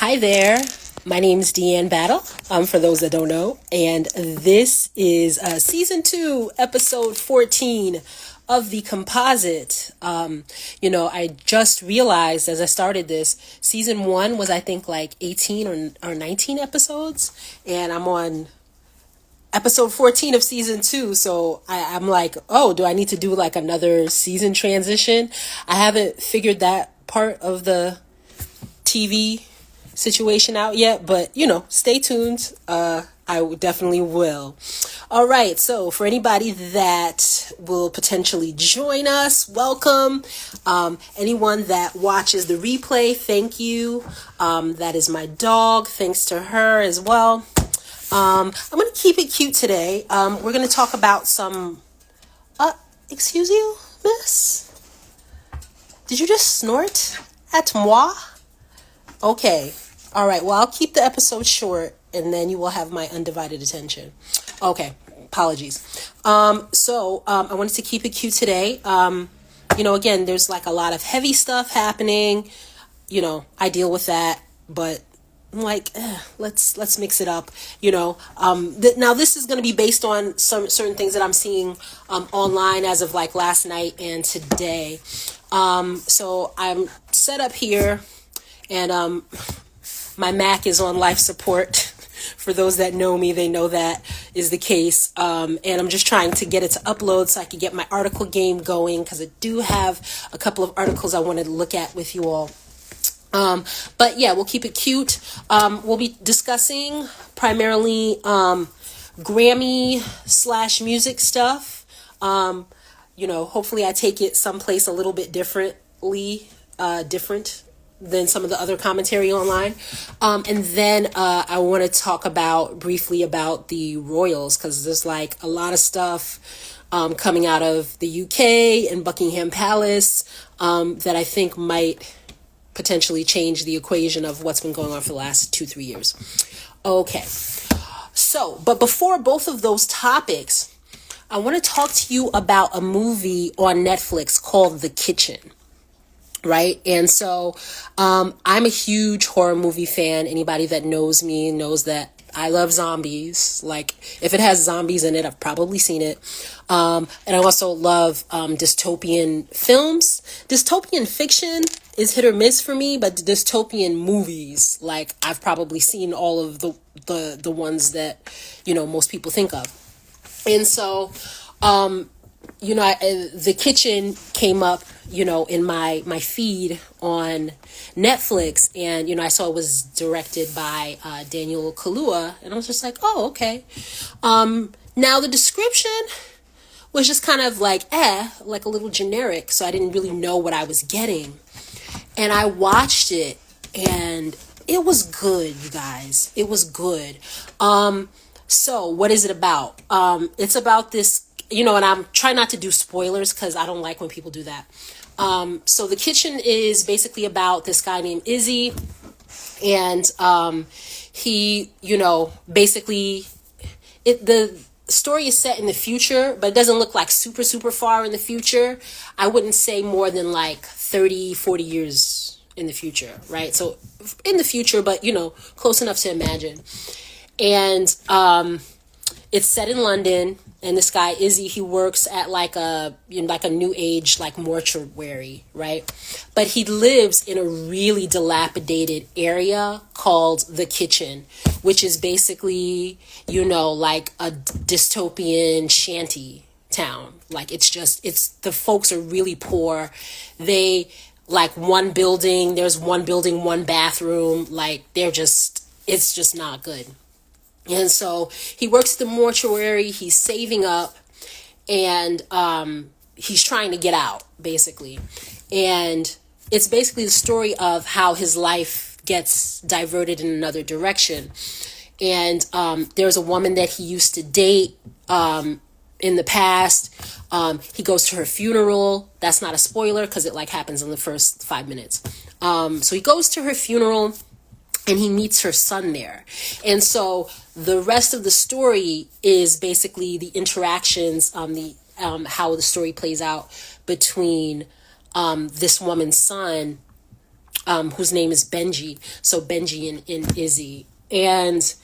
Hi there. My name's Deanne Battle, for those that don't know. And this is season 2, episode 14 of the Composite. I just realized as I started this, season 1 was, I think, like 18 or 19 episodes. And I'm on episode 14 of season 2. So I'm like, oh, do I need to do like another season transition? I haven't figured that part of the TV situation out yet, but stay tuned. Definitely will. All right, so for anybody that will potentially join us, welcome. Anyone that watches the replay, thank you. That is my dog, thanks to her as well. I'm gonna keep it cute today. We're gonna talk about some excuse you, miss, did you just snort at moi? Okay. All right. Well, I'll keep the episode short and then you will have my undivided attention. Okay. Apologies. So I wanted to keep it cute today. Again, there's like a lot of heavy stuff happening. I deal with that, but I'm like, let's mix it up. Now this is going to be based on some certain things that I'm seeing online as of like last night and today. So I'm set up here. And my Mac is on life support. For those that know me, they know that is the case. And I'm just trying to get it to upload so I can get my article game going, because I do have a couple of articles I wanted to look at with you all. But yeah, we'll keep it cute. We'll be discussing primarily Grammy/music stuff. Hopefully I take it someplace a little bit different than some of the other commentary online. And then I want to talk briefly about the royals, because there's like a lot of stuff coming out of the UK and Buckingham Palace that I think might potentially change the equation of what's been going on for the last 2-3 years. Okay. So, but before both of those topics, I want to talk to you about a movie on Netflix called The Kitchen. Right. And so I'm a huge horror movie fan. Anybody that knows me knows that I love zombies. Like, if it has zombies in it, I've probably seen it. And I also love dystopian films. Dystopian fiction is hit or miss for me, but dystopian movies, like, I've probably seen all of the ones that, most people think of. And so, The Kitchen came up, in my feed on Netflix, and, I saw it was directed by Daniel Kaluuya, and I was just like, oh, okay. Now the description was just kind of like a little generic, so I didn't really know what I was getting. And I watched it, and it was good, you guys. It was good. So what is it about? It's about this, and I'm trying not to do spoilers because I don't like when people do that. So The Kitchen is basically about this guy named Izzy, and he, basically, the story is set in the future, but it doesn't look like super, super far in the future. I wouldn't say more than like 30, 40 years in the future, right? So in the future, but, close enough to imagine. And it's set in London, and this guy Izzy, he works at like a new age like mortuary, right? But he lives in a really dilapidated area called The Kitchen, which is basically like a dystopian shanty town. Like, it's the folks are really poor. They like there's one building, one bathroom. Like, it's just not good. And so he works at the mortuary, he's saving up, and he's trying to get out, basically. And it's basically the story of how his life gets diverted in another direction. And there's a woman that he used to date in the past. He goes to her funeral. That's not a spoiler because it like happens in the first 5 minutes. So he goes to her funeral, and he meets her son there. And so the rest of the story is basically the interactions, how the story plays out between this woman's son whose name is Benji. So Benji and Izzy. And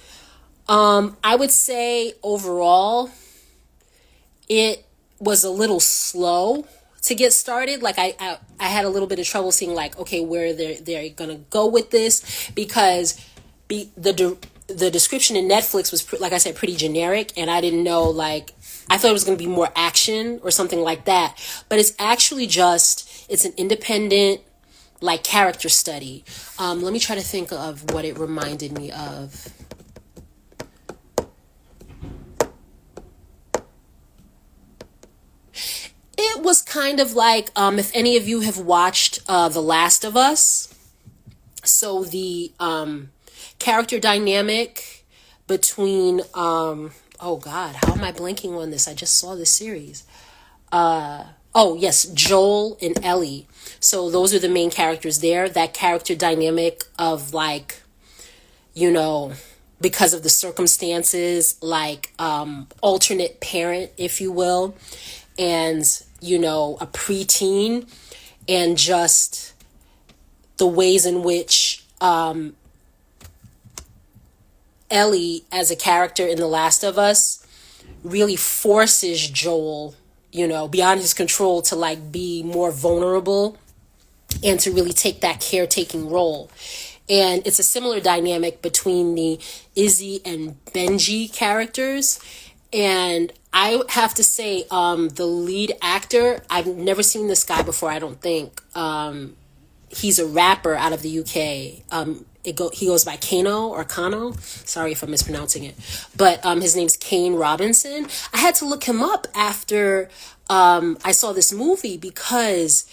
I would say overall, it was a little slow to get started. Like I had a little bit of trouble seeing like, okay, where they're gonna go with this, because the description in Netflix was like I said, pretty generic, and I didn't know, like, I thought it was gonna be more action or something like that, but it's actually it's an independent, like, character study. Let me try to think of what it reminded me of. It was kind of like, if any of you have watched The Last of Us, so the character dynamic between, oh God, how am I blanking on this? I just saw this series. Oh yes, Joel and Ellie. So those are the main characters there. That character dynamic of, like, because of the circumstances, like, alternate parent, if you will, and, a preteen, and just the ways in which Ellie, as a character in The Last of Us, really forces Joel, beyond his control, to, like, be more vulnerable and to really take that caretaking role. And it's a similar dynamic between the Izzy and Benji characters. And I have to say, the lead actor, I've never seen this guy before, I don't think. He's a rapper out of the UK. He goes by Kano or Kano. Sorry if I'm mispronouncing it. But his name's Kane Robinson. I had to look him up after I saw this movie, because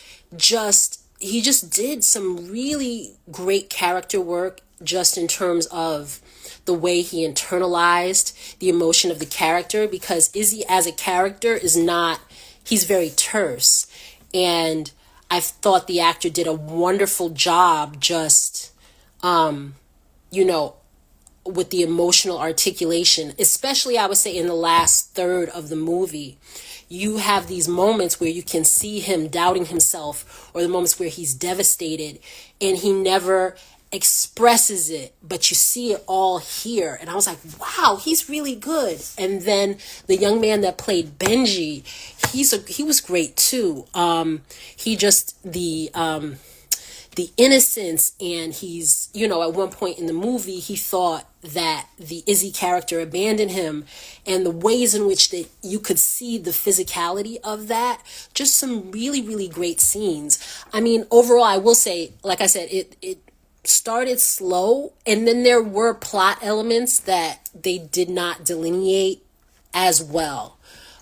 he just did some really great character work, just in terms of the way he internalized the emotion of the character, because Izzy as a character he's very terse. And I thought the actor did a wonderful job just, with the emotional articulation, especially I would say in the last third of the movie. You have these moments where you can see him doubting himself, or the moments where he's devastated, and he never expresses it, but you see it all here. And I was like, wow, he's really good. And then the young man that played Benji, he was great too. He just the innocence, and he's, at one point in the movie, he thought that the Izzy character abandoned him, and the ways in which that you could see the physicality of that, just some really, really great scenes. I mean, overall, I will say, like I said, it started slow, and then there were plot elements that they did not delineate as well.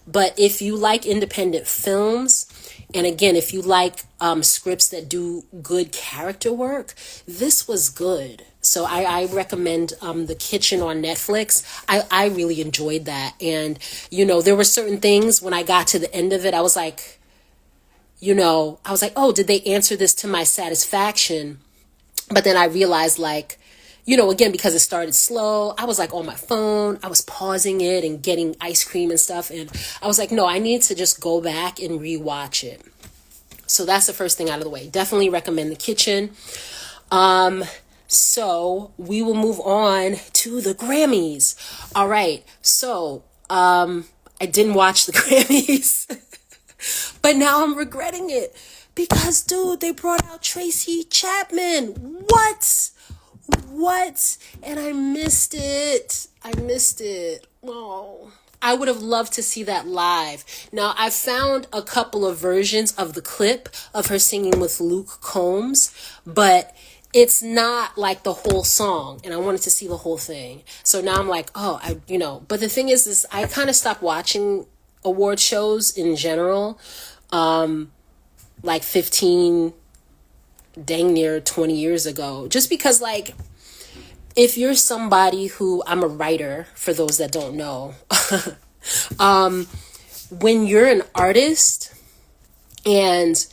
But if you like independent films, and again, if you like scripts that do good character work, this was good. So I recommend The Kitchen on Netflix. I really enjoyed that. And, there were certain things when I got to the end of it, I was like, oh, did they answer this to my satisfaction? But then I realized, like, again, because it started slow, I was like on my phone, I was pausing it and getting ice cream and stuff. And I was like, no, I need to just go back and rewatch it. So that's the first thing out of the way. Definitely recommend The Kitchen. So we will move on to the Grammys. All right. So, I didn't watch the Grammys, but now I'm regretting it because, dude, they brought out Tracy Chapman. What? And I missed it. Oh, I would have loved to see that live. Now, I found a couple of versions of the clip of her singing with Luke Combs, but it's not like the whole song, and I wanted to see the whole thing. So now I'm like, but the thing is I kind of stopped watching award shows in general, like 15, dang near 20 years ago, just because, like, if you're somebody who, I'm a writer, for those that don't know, when you're an artist and,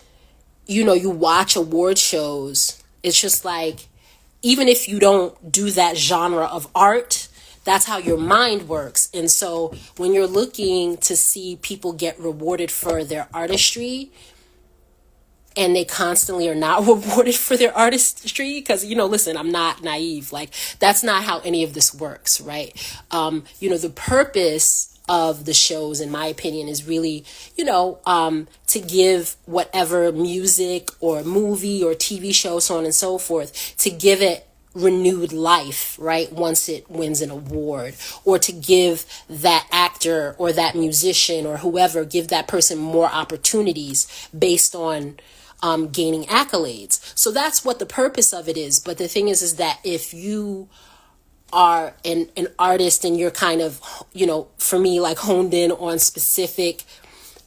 you watch award shows, it's just like, even if you don't do that genre of art, that's how your mind works. And so when you're looking to see people get rewarded for their artistry, and they constantly are not rewarded for their artistry. Because, listen, I'm not naive. Like, that's not how any of this works, right? The purpose of the shows, in my opinion, is really, to give whatever music or movie or TV show, so on and so forth, to give it renewed life, right? Once it wins an award, or to give that actor or that musician or whoever, give that person more opportunities based on gaining accolades. So that's what the purpose of it is. But the thing is that if you are an artist and you're kind of, for me, like honed in on specific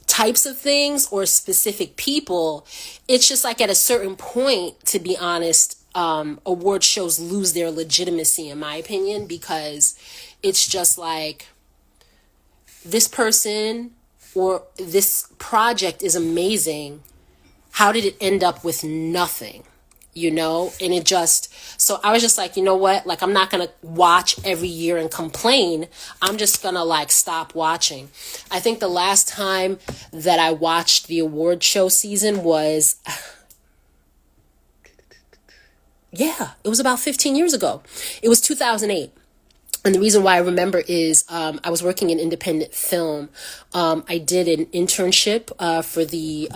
types of things or specific people, it's just like at a certain point, to be honest, award shows lose their legitimacy, in my opinion, because it's just like, this person or this project is amazing. How did it end up with nothing? And it just, so I was just like, you know what? Like, I'm not going to watch every year and complain. I'm just going to like stop watching. I think the last time that I watched the award show season was, it was about 15 years ago. It was 2008. And the reason why I remember is I was working in independent film. I did an internship for the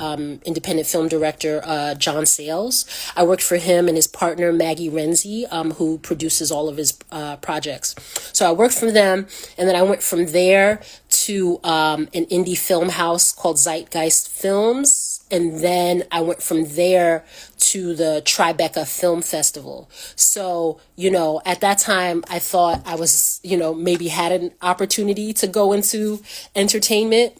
independent film director, John Sayles. I worked for him and his partner, Maggie Renzi, who produces all of his projects. So I worked for them, and then I went from there to an indie film house called Zeitgeist Films. And then I went from there to the Tribeca Film Festival. So, at that time, I thought I was, maybe had an opportunity to go into entertainment.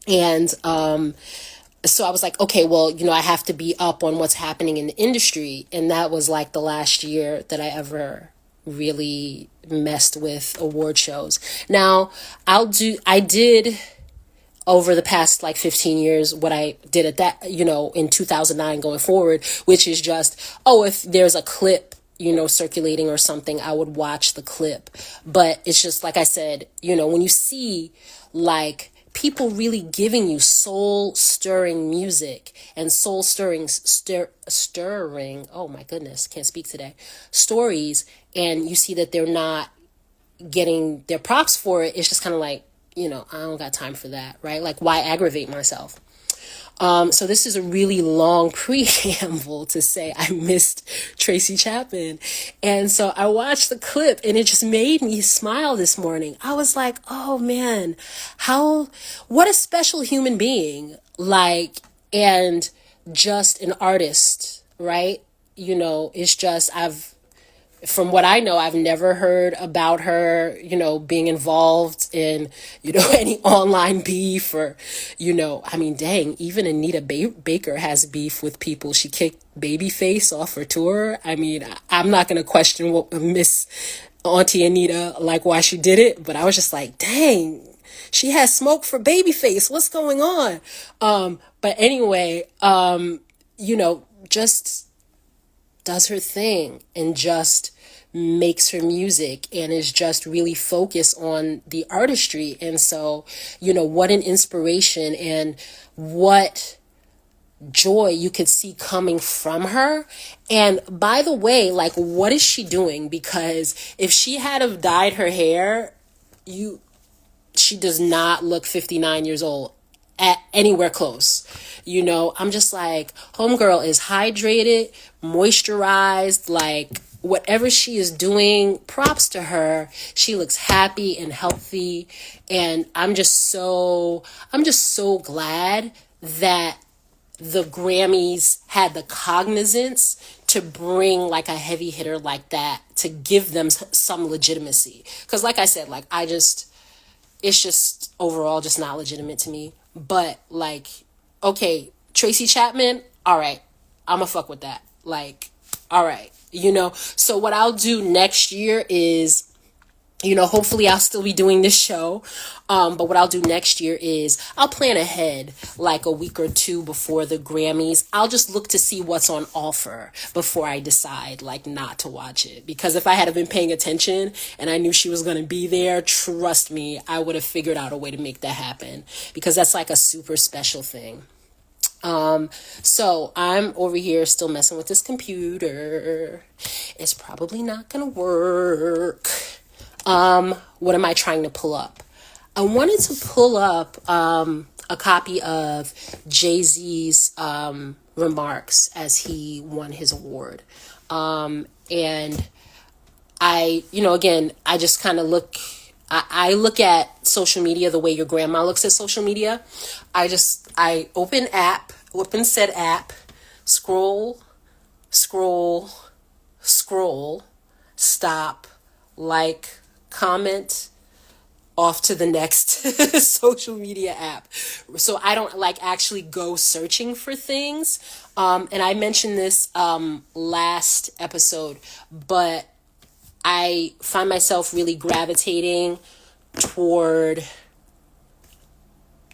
And so I was like, okay, well, I have to be up on what's happening in the industry. And that was like the last year that I ever really messed with award shows. Now, I did over the past like 15 years what I did at that, in 2009 going forward, which is just, if there's a clip, circulating or something, I would watch the clip. But it's just like I said, when you see like people really giving you soul stirring music and soul stirring, oh my goodness, can't speak today, stories, and you see that they're not getting their props for it, it's just kind of like, I don't got time for that, right? Like, why aggravate myself? So this is a really long preamble to say I missed Tracy Chapman. And so I watched the clip and it just made me smile this morning. I was like, oh man, what a special human being, like, and just an artist, right? It's just, from what I know, I've never heard about her, being involved in, any online beef or, dang, even Anita Baker has beef with people. She kicked Babyface off her tour. I'm not going to question what Miss Auntie Anita, like why she did it, but I was just like, dang, she has smoke for Babyface. What's going on? But anyway, just does her thing and just makes her music and is just really focused on the artistry. And so, what an inspiration and what joy you could see coming from her. And by the way, like, what is she doing? Because if she had have dyed her hair, she does not look 59 years old at anywhere close. I'm just like, homegirl is hydrated, moisturized, like whatever she is doing, props to her. She looks happy and healthy. And I'm just so glad that the Grammys had the cognizance to bring like a heavy hitter like that, to give them some legitimacy. Because like I said, like it's just overall just not legitimate to me. But like, okay, Tracy Chapman, all right, I'ma fuck with that. Like, all right, so what I'll do next year is, hopefully I'll still be doing this show. But what I'll do next year is I'll plan ahead like a week or two before the Grammys. I'll just look to see what's on offer before I decide like not to watch it. Because if I had been paying attention and I knew she was going to be there, trust me, I would have figured out a way to make that happen, because that's like a super special thing. So I'm over here still messing with this computer. It's probably not gonna work. What am I trying to pull up? I wanted to pull up a copy of Jay-Z's remarks as he won his award. And again, I just kind of I look at social media the way your grandma looks at social media. I open said app, scroll, stop, like, comment, off to the next social media app. So I don't actually go searching for things. And I mentioned this last episode, but I find myself really gravitating toward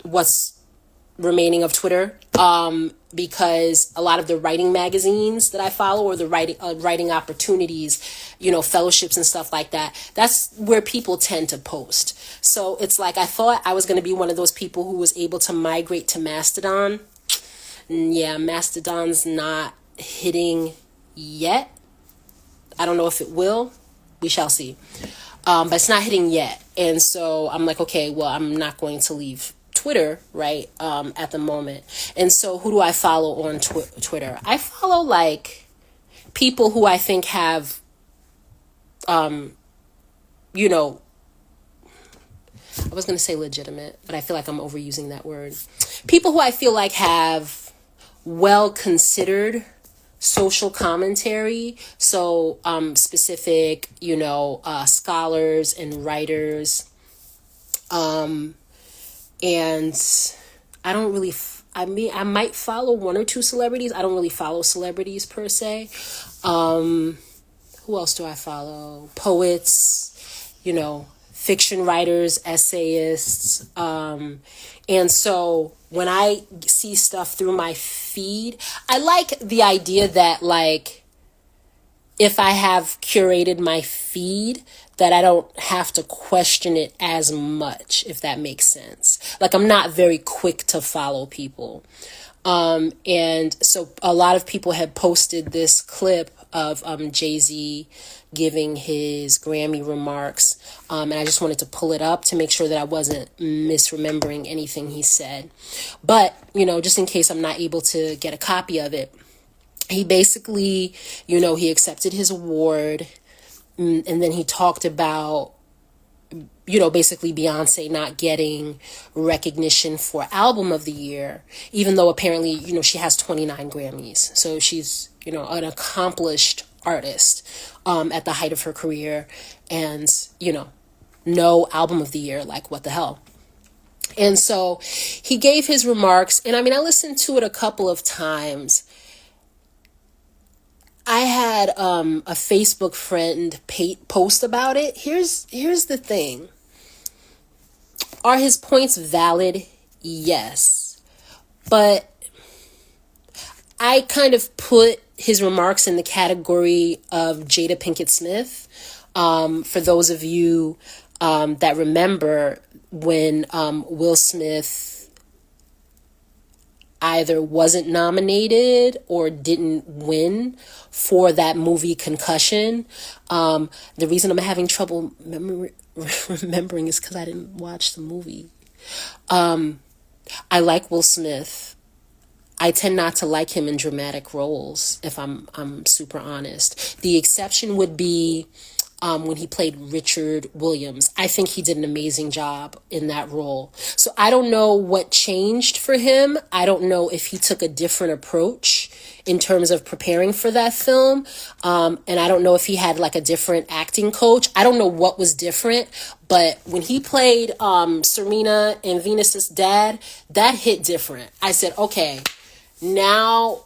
what's remaining of Twitter, because a lot of the writing magazines that I follow, or the writing opportunities, fellowships and stuff like that, that's where people tend to post. So it's like, I thought I was going to be one of those people who was able to migrate to Mastodon. Yeah, Mastodon's not hitting yet. I don't know if it will. We shall see. But it's not hitting yet. And so I'm like, okay, well, I'm not going to leave Twitter, right, at the moment. And so who do I follow on Twitter? I follow people who I think have, I was going to say legitimate, but I feel like I'm overusing that word. People who I feel like have well considered social commentary. So specific, scholars and writers. And I don't really, I might follow one or two celebrities. I don't really follow celebrities per se. Who else do I follow? Poets, fiction writers, essayists. And so when I see stuff through my feed, I like the idea that if I have curated my feed, that I don't have to question it as much, if that makes sense. I'm not very quick to follow people. And so a lot of people had posted this clip of Jay-Z giving his Grammy remarks. And I just wanted to pull it up to make sure that I wasn't misremembering anything he said. But, just in case I'm not able to get a copy of it, he basically, he accepted his award. And then he talked about, basically Beyonce not getting recognition for Album of the Year, even though apparently, she has 29 Grammys. So she's, an accomplished artist at the height of her career. And, no Album of the Year, what the hell? And so he gave his remarks. And I listened to it a couple of times. I had a Facebook friend post about it. Here's the thing. Are his points valid? Yes. But I kind of put his remarks in the category of Jada Pinkett Smith. For those of you that remember when Will Smith either wasn't nominated or didn't win for that movie Concussion. The reason I'm having trouble remembering is because I didn't watch the movie. I like Will Smith. I tend not to like him in dramatic roles, if I'm super honest. The exception would be when he played Richard Williams. I think he did an amazing job in that role. So I don't know what changed for him. I don't know if he took a different approach in terms of preparing for that film. And I don't know if he had a different acting coach. I don't know what was different. But when he played Serena and Venus's dad, that hit different. I said, okay, now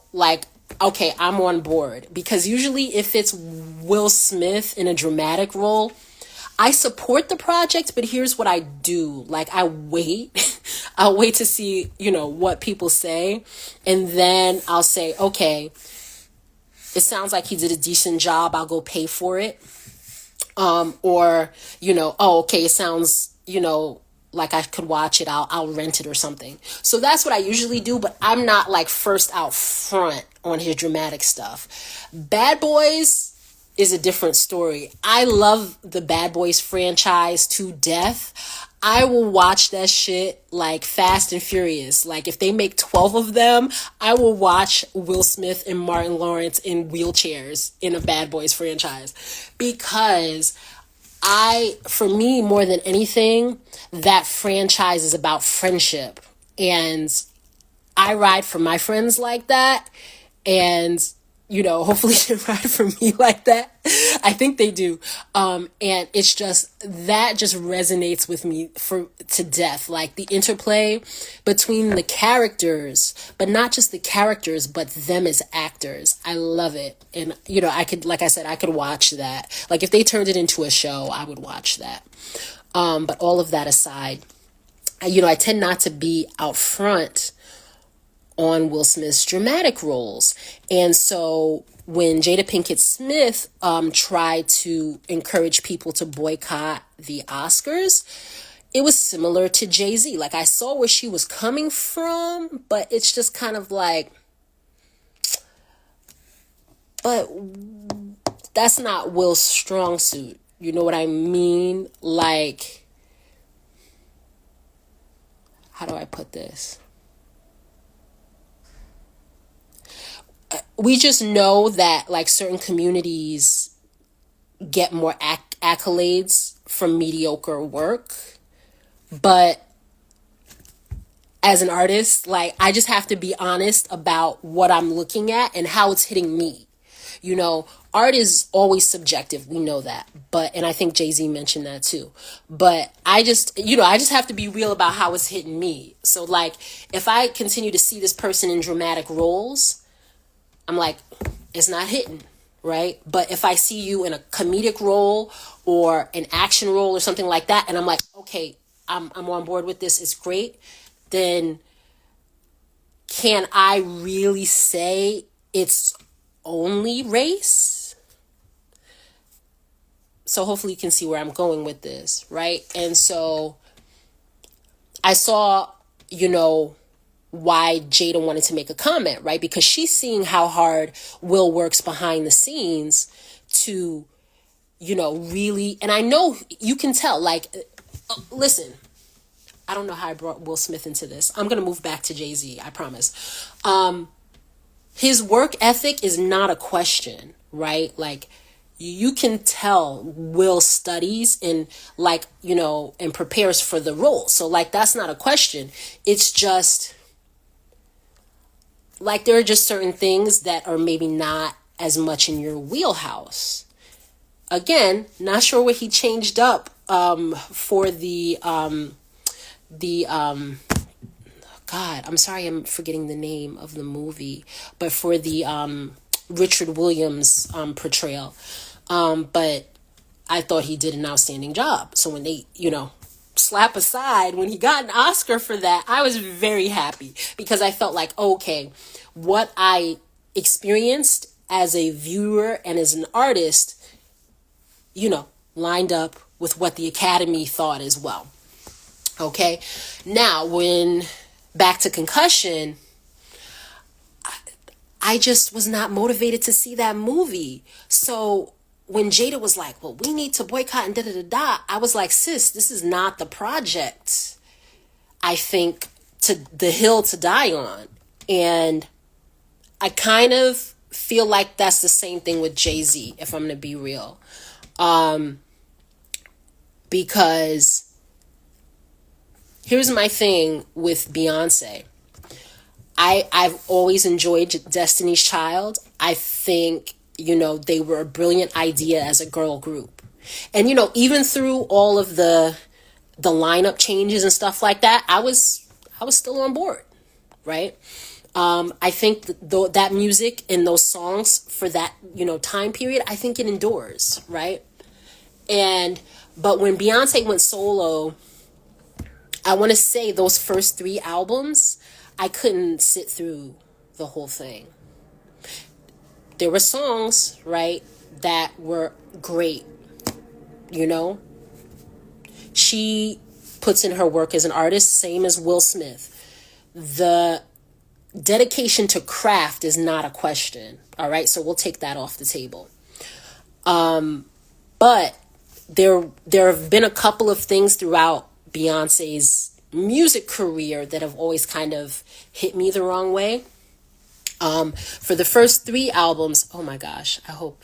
okay, I'm on board. Because usually if it's Will Smith in a dramatic role, I support the project, but here's what I do. I wait. I'll wait to see, what people say. And then I'll say, okay, it sounds like he did a decent job. I'll go pay for it. Or, oh, okay, it sounds, like I could watch it, I'll rent it or something. So that's what I usually do, but I'm not like first out front on his dramatic stuff. Bad Boys is a different story. I love the Bad Boys franchise to death. I will watch that shit like Fast and Furious. Like if they make 12 of them, I will watch Will Smith and Martin Lawrence in wheelchairs in a Bad Boys franchise, because for me, more than anything, that franchise is about friendship. And I ride for my friends like that. And, hopefully they ride for me like that. I think they do. And it's just, that just resonates with me to death. Like the interplay between the characters, but not just the characters, but them as actors. I love it. And, I could, like I said, I could watch that. Like if they turned it into a show, I would watch that. But all of that aside, I tend not to be out front on Will Smith's dramatic roles. And so when Jada Pinkett Smith tried to encourage people to boycott the Oscars, it was similar to Jay-Z. Like I saw where she was coming from, but it's just kind of like, but that's not Will's strong suit. You know what I mean? Like, how do I put this? We just know that like certain communities get more accolades from mediocre work. But as an artist, like I just have to be honest about what I'm looking at and how it's hitting me. Art is always subjective. We know that. And I think Jay-Z mentioned that too. But I just have to be real about how it's hitting me. So like, if I continue to see this person in dramatic roles, I'm like, it's not hitting, right? But if I see you in a comedic role or an action role or something like that, and I'm like, okay, I'm on board with this, it's great, then can I really say it's only race? So hopefully you can see where I'm going with this, right? And so I saw, why Jada wanted to make a comment, right? Because she's seeing how hard Will works behind the scenes to, really, and I know you can tell, like, listen, I don't know how I brought Will Smith into this. I'm going to move back to Jay-Z, I promise. His work ethic is not a question, right? Like, you can tell Will studies and like, and prepares for the role. So like, that's not a question. It's just like, there are just certain things that are maybe not as much in your wheelhouse. Again, not sure what he changed up for the God, I'm sorry, I'm forgetting the name of the movie, but for the Richard Williams portrayal. But I thought he did an outstanding job. So when they, slap aside, when he got an Oscar for that, I was very happy because I felt like, okay, what I experienced as a viewer and as an artist, lined up with what the Academy thought as well. Okay. Now, when back to Concussion, I just was not motivated to see that movie. So when Jada was like, well, we need to boycott and da-da-da-da, I was like, sis, this is not the project, I think, to the hill to die on. And I kind of feel like that's the same thing with Jay-Z, if I'm going to be real. Because here's my thing with Beyonce. I've always enjoyed Destiny's Child. I think, they were a brilliant idea as a girl group. And, even through all of the lineup changes and stuff like that, I was still on board, right? I think that music and those songs for that, time period, I think it endures, right? But when Beyonce went solo, I want to say those first 3 albums, I couldn't sit through the whole thing. There were songs, right, that were great, She puts in her work as an artist, same as Will Smith. The dedication to craft is not a question. All right, so we'll take that off the table. But there have been a couple of things throughout Beyonce's music career that have always kind of hit me the wrong way. For the first 3 albums, oh my gosh, I hope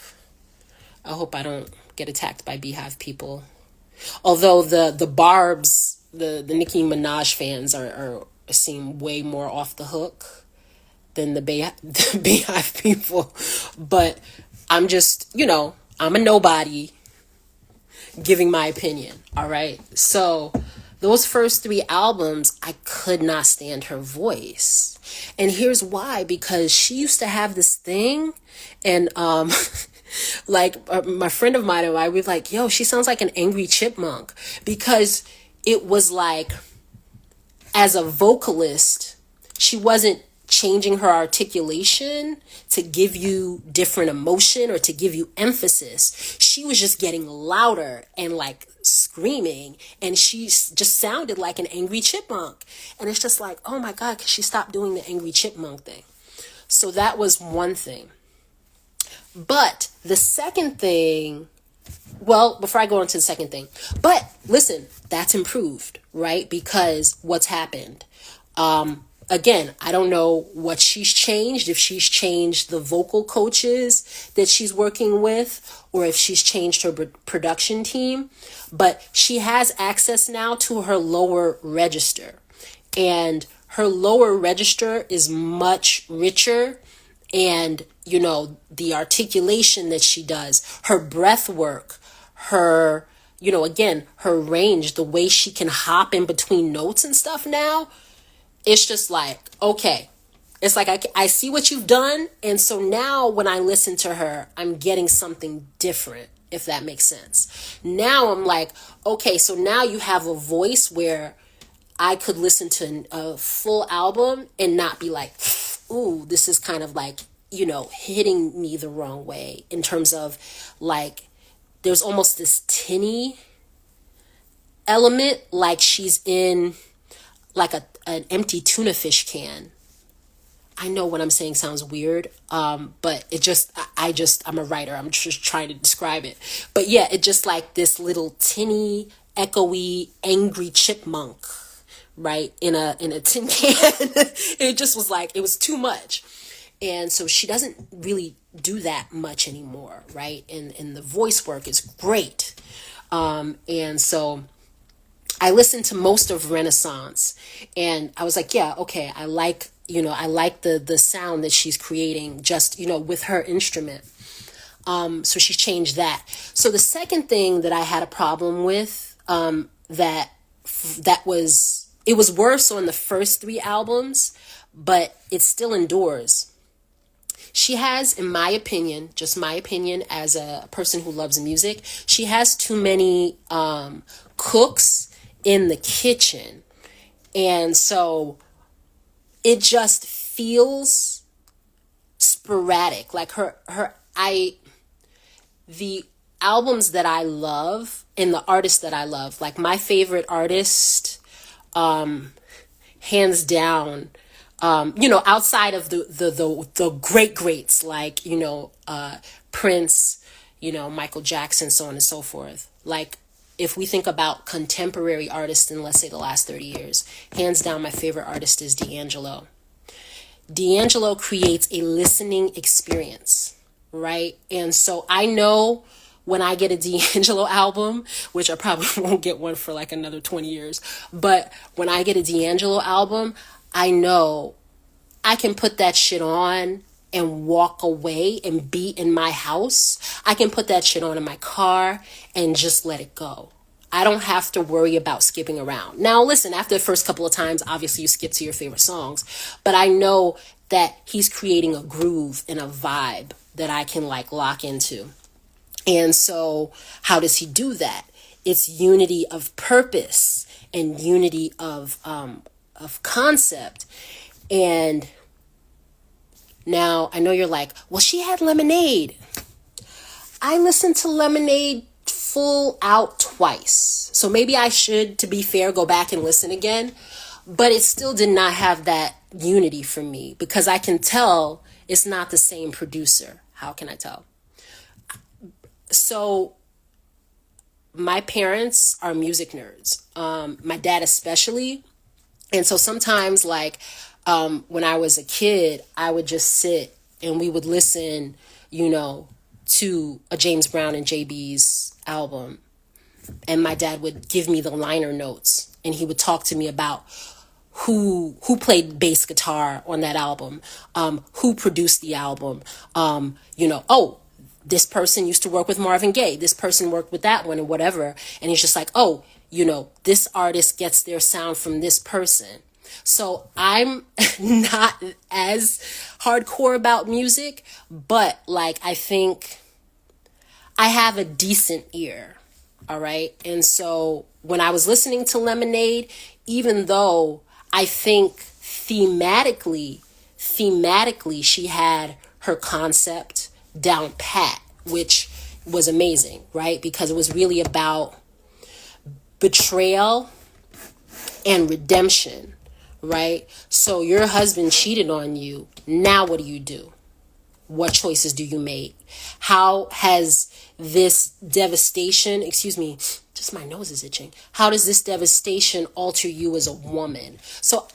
I don't get attacked by Beehive people. Although the Barbs, the Nicki Minaj fans are seem way more off the hook than the Beehive people. But I'm just, I'm a nobody giving my opinion. All right. So those first 3 albums, I could not stand her voice. And here's why, because she used to have this thing, and my friend of mine and I were like, yo, she sounds like an angry chipmunk, because it was like, as a vocalist, she wasn't changing her articulation to give you different emotion or to give you emphasis. She was just getting louder and like screaming, and she just sounded like an angry chipmunk. And it's just like, oh my God, because she stopped doing the angry chipmunk thing. So that was one thing. But the second thing, well, before I go on to the second thing, but listen, that's improved, right? Because what's happened? Again, I don't know what she's changed, if she's changed the vocal coaches that she's working with, or if she's changed her production team, but she has access now to her lower register. And her lower register is much richer, and, the articulation that she does, her breath work, her, again, her range, the way she can hop in between notes and stuff now, it's just like, okay, it's like I see what you've done. And so now when I listen to her, I'm getting something different, if that makes sense. Now I'm like, okay, so now you have a voice where I could listen to a full album and not be like, ooh, this is kind of like, hitting me the wrong way, in terms of like, there's almost this tinny element, like she's in like an empty tuna fish can. I know what I'm saying sounds weird, but I'm a writer. I'm just trying to describe it. But yeah, it just like this little tinny, echoey, angry chipmunk, right? In a tin can. It just was like, it was too much. And so she doesn't really do that much anymore, right? And the voice work is great. And so I listened to most of Renaissance, and I was like, yeah, okay, I like the sound that she's creating just, with her instrument. So she's changed that. So the second thing that I had a problem with, it was worse on the first 3 albums, but it still endures. She has, in my opinion, just my opinion as a person who loves music, she has too many cooks in the kitchen. And so it just feels sporadic. Like the albums that I love and the artists that I love, like my favorite artist, hands down, outside of the greats, like, Prince, Michael Jackson, so on and so forth. Like, if we think about contemporary artists in, let's say, the last 30 years, hands down, my favorite artist is D'Angelo. D'Angelo creates a listening experience, right? And so I know when I get a D'Angelo album, which I probably won't get one for like another 20 years, but when I get a D'Angelo album, I know I can put that shit on and walk away and be in my house. I can put that shit on in my car and just let it go. I don't have to worry about skipping around. Now, listen, after the first couple of times, obviously you skip to your favorite songs, but I know that he's creating a groove and a vibe that I can like lock into. And so how does he do that? It's unity of purpose and unity of concept. And now, I know you're like, well, she had Lemonade. I listened to Lemonade full out twice. So maybe I should, to be fair, go back and listen again. But it still did not have that unity for me, because I can tell it's not the same producer. How can I tell? So my parents are music nerds. My dad especially. And so sometimes, like, when I was a kid, I would just sit and we would listen, to a James Brown and JB's album. And my dad would give me the liner notes, and he would talk to me about who played bass guitar on that album, who produced the album, oh, this person used to work with Marvin Gaye, this person worked with that one, and whatever. And he's just like, oh, this artist gets their sound from this person. So I'm not as hardcore about music, but like, I think I have a decent ear. All right. And so when I was listening to Lemonade, even though I think thematically, she had her concept down pat, which was amazing, right? Because it was really about betrayal and redemption, right? So your husband cheated on you. Now what do? What choices do you make? How has this devastation, just my nose is itching. How does this devastation alter you as a woman? So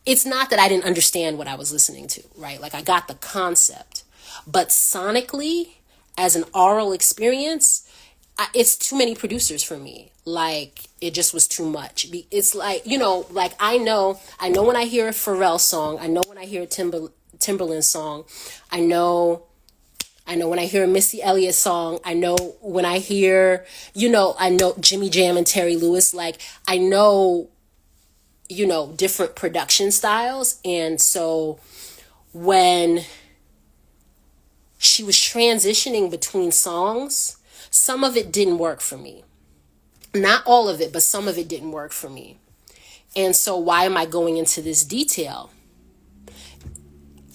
it's not that I didn't understand what I was listening to, right? Like, I got the concept, but sonically, as an oral experience, it's too many producers for me. Like, it just was too much. It's like, like I know when I hear a Pharrell song, I know when I hear a Timberland song, I know when I hear a Missy Elliott song, I know when I hear, I know Jimmy Jam and Terry Lewis, like, I know, different production styles. And so when she was transitioning between songs, some of it didn't work for me. Not all of it, but some of it didn't work for me. And so why am I going into this detail?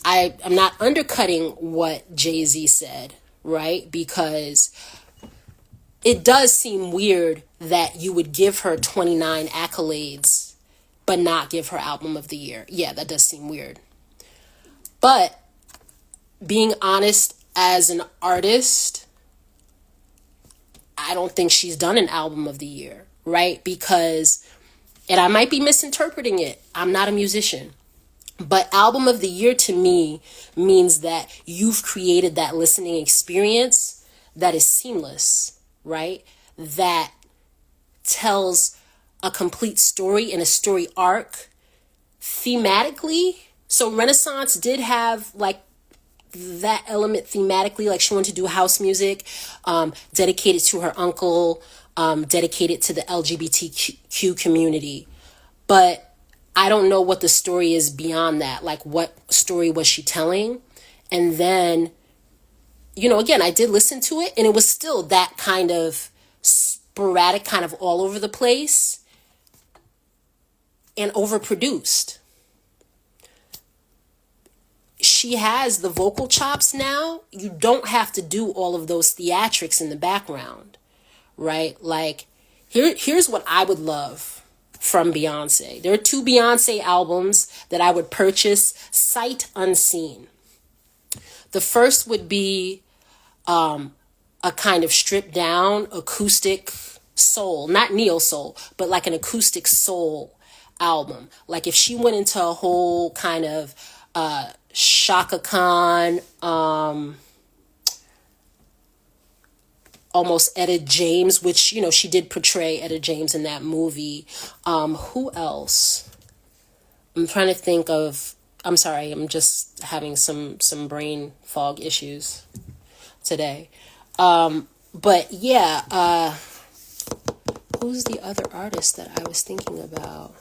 I'm not undercutting what Jay-Z said, right? Because it does seem weird that you would give her 29 accolades, but not give her album of the year. Yeah, that does seem weird. But being honest, as an artist, I don't think she's done an album of the year, right? Because, and I might be misinterpreting it, I'm not a musician. But album of the year to me means that you've created that listening experience that is seamless, right? That tells a complete story and a story arc thematically. So Renaissance did have like that element thematically, like she wanted to do house music, dedicated to her uncle, dedicated to the LGBTQ community. But I don't know what the story is beyond that. Like, what story was she telling? And then, again, I did listen to it, and it was still that kind of sporadic, kind of all over the place and overproduced. She has the vocal chops now. You don't have to do all of those theatrics in the background, right? Like, here's what I would love from Beyonce. There are 2 Beyonce albums that I would purchase sight unseen. The first would be a kind of stripped down acoustic soul, not neo soul, but like an acoustic soul album. Like if she went into a whole kind of Shaka Khan, almost Etta James, which, she did portray Etta James in that movie. Who else? I'm trying to think of, I'm sorry, I'm just having some brain fog issues today. But yeah, who's the other artist that I was thinking about?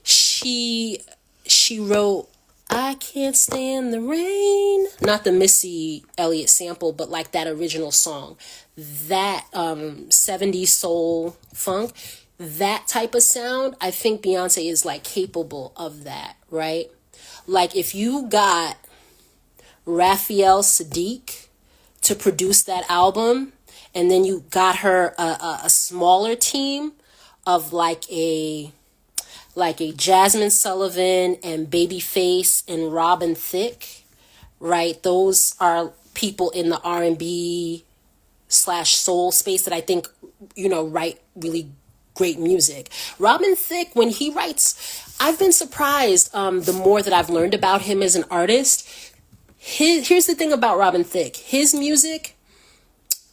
She wrote I Can't Stand the Rain. Not the Missy Elliott sample, but like that original song. That 70s soul funk, that type of sound, I think Beyonce is like capable of that, right? Like if you got Raphael Sadiq to produce that album, And then you got her a smaller team of like a Jasmine Sullivan and Babyface and Robin Thicke, right? Those are people in the R&B slash soul space that I think, write really great music. Robin Thicke, when he writes, I've been surprised the more that I've learned about him as an artist. Here's the thing about Robin Thicke. His music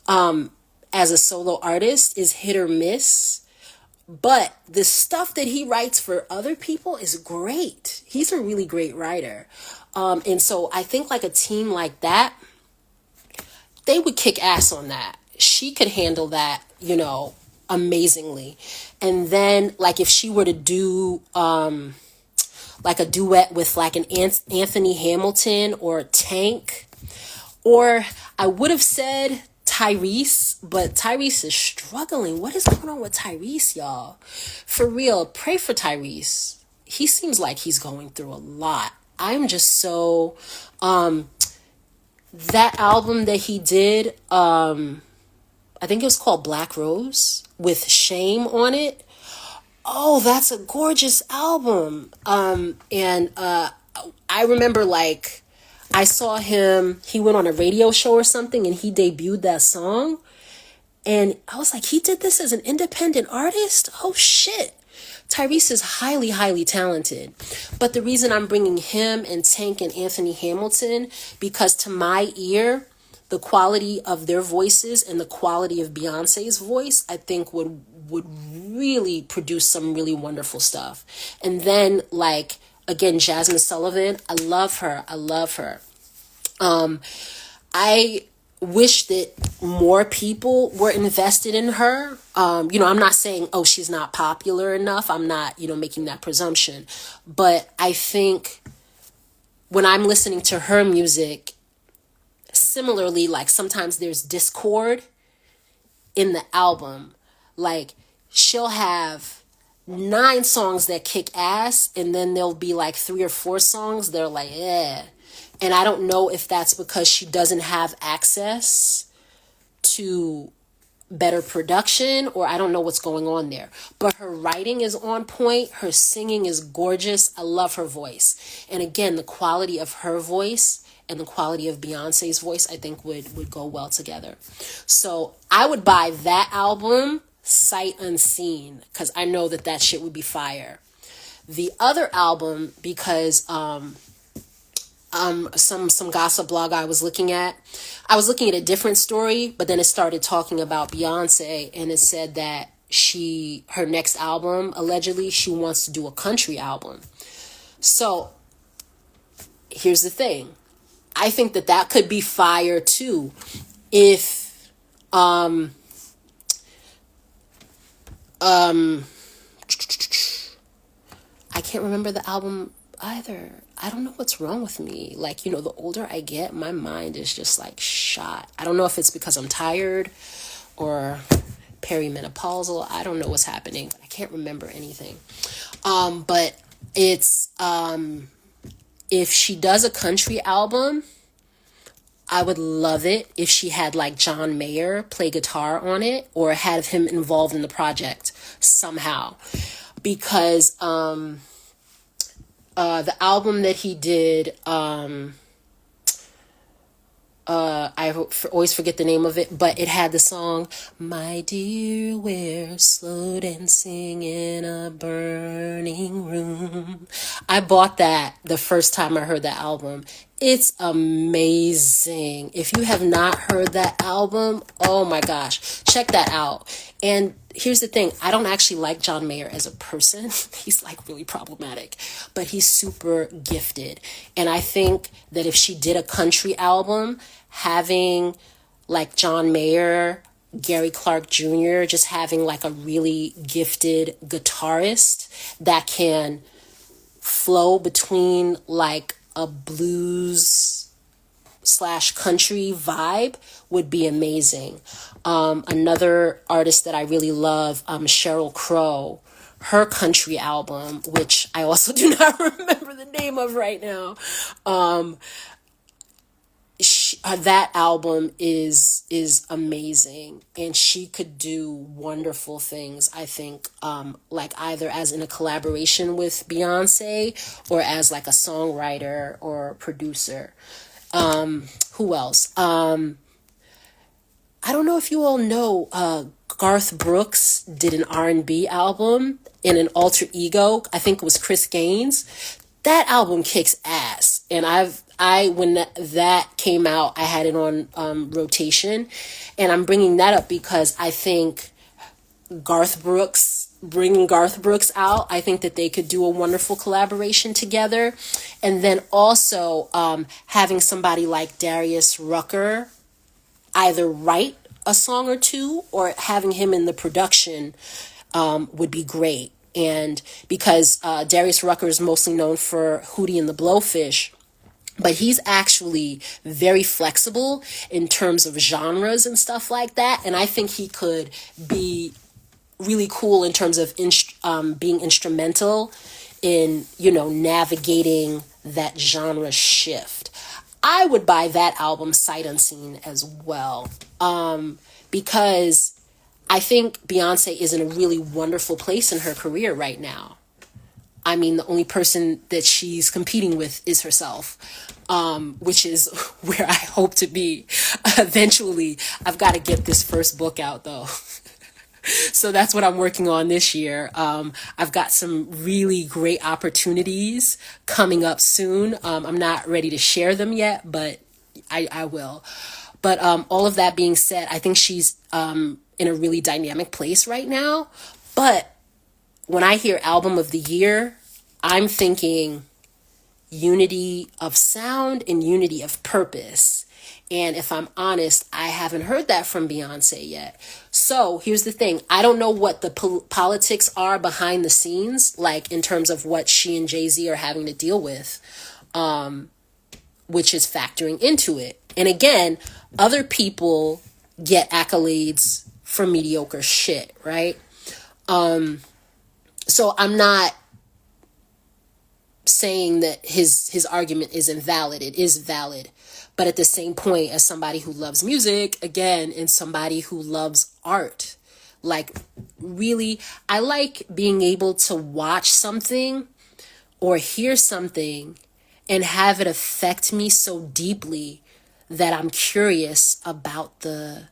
as a solo artist is hit or miss. But the stuff that he writes for other people is great. He's a really great writer. And so I think like a team like that, they would kick ass on that. She could handle that, amazingly. And then like if she were to do like a duet with like an Anthony Hamilton or Tank, or I would have said Tyrese, but Tyrese is struggling. What is going on with Tyrese, y'all? For real, pray for Tyrese. He seems like he's going through a lot. I'm just so that album that he did, I think it was called Black Rose with Shame on it. Oh, that's a gorgeous album. And I remember like I saw him, he went on a radio show or something and he debuted that song. And I was like, he did this as an independent artist? Oh shit. Tyrese is highly, highly talented. But the reason I'm bringing him and Tank and Anthony Hamilton, because to my ear, the quality of their voices and the quality of Beyonce's voice, I think would really produce some really wonderful stuff. And then like, again, Jasmine Sullivan, I love her. I wish that more people were invested in her. I'm not saying, oh, she's not popular enough. I'm not, making that presumption. But I think when I'm listening to her music, similarly, like sometimes there's discord in the album. Like she'll have 9 songs that kick ass, and then there'll be like 3 or 4 songs that are like, eh. And I don't know if that's because she doesn't have access to better production, or I don't know what's going on there. But her writing is on point. Her singing is gorgeous. I love her voice. And again, the quality of her voice and the quality of Beyonce's voice, I think would go well together. So I would buy that album sight unseen, because I know that shit would be fire. The other album, because some gossip blog I was looking at a different story, but then it started talking about Beyonce, and it said that her next album, allegedly, she wants to do a country album. So here's the thing. I think that could be fire too. If, I can't remember the album either. I don't know what's wrong with me. Like, the older I get, my mind is just like shot. I don't know if it's because I'm tired or perimenopausal. I don't know what's happening. I can't remember anything. But it's, if she does a country album, I would love it if she had like John Mayer play guitar on it, or had him involved in the project somehow. Because the album that he did, I always forget the name of it, but it had the song, My Dear, we're slow dancing in a burning room. I bought that the first time I heard that album. It's amazing. If you have not heard that album, oh my gosh, check that out. And here's the thing. I don't actually like John Mayer as a person. He's like really problematic, but he's super gifted. And I think that if she did a country album, having like John Mayer, Gary Clark Jr., just having like a really gifted guitarist that can flow between like a blues / country vibe would be amazing. Another artist that I really love, Sheryl Crow, her country album, which I also do not remember the name of right now. That album is is amazing, and she could do wonderful things, I think, like either as in a collaboration with Beyonce or as like a songwriter or producer. Who else? I don't know if you all know, Garth Brooks did an R&B album in an alter ego. I think it was Chris Gaines. That album kicks ass. And when that came out, I had it on rotation. And I'm bringing that up because I think bringing Garth Brooks out, I think that they could do a wonderful collaboration together. And then also having somebody like Darius Rucker either write a song or two or having him in the production would be great. And because Darius Rucker is mostly known for Hootie and the Blowfish, but he's actually very flexible in terms of genres and stuff like that. And I think he could be really cool in terms of being instrumental in, navigating that genre shift. I would buy that album sight unseen as well, because I think Beyonce is in a really wonderful place in her career right now. I mean, the only person that she's competing with is herself, which is where I hope to be eventually. I've got to get this first book out, though. So that's what I'm working on this year. I've got some really great opportunities coming up soon. I'm not ready to share them yet, but I will. But all of that being said, I think she's in a really dynamic place right now. But when I hear album of the year, I'm thinking unity of sound and unity of purpose. And if I'm honest, I haven't heard that from Beyonce yet. So here's the thing. I don't know what the politics are behind the scenes, like in terms of what she and Jay-Z are having to deal with, which is factoring into it. And again, other people get accolades for mediocre shit, right? So I'm not saying that his argument is invalid. It is valid. But at the same point, as somebody who loves music, again, and somebody who loves art, like really, I like being able to watch something or hear something and have it affect me so deeply that I'm curious about the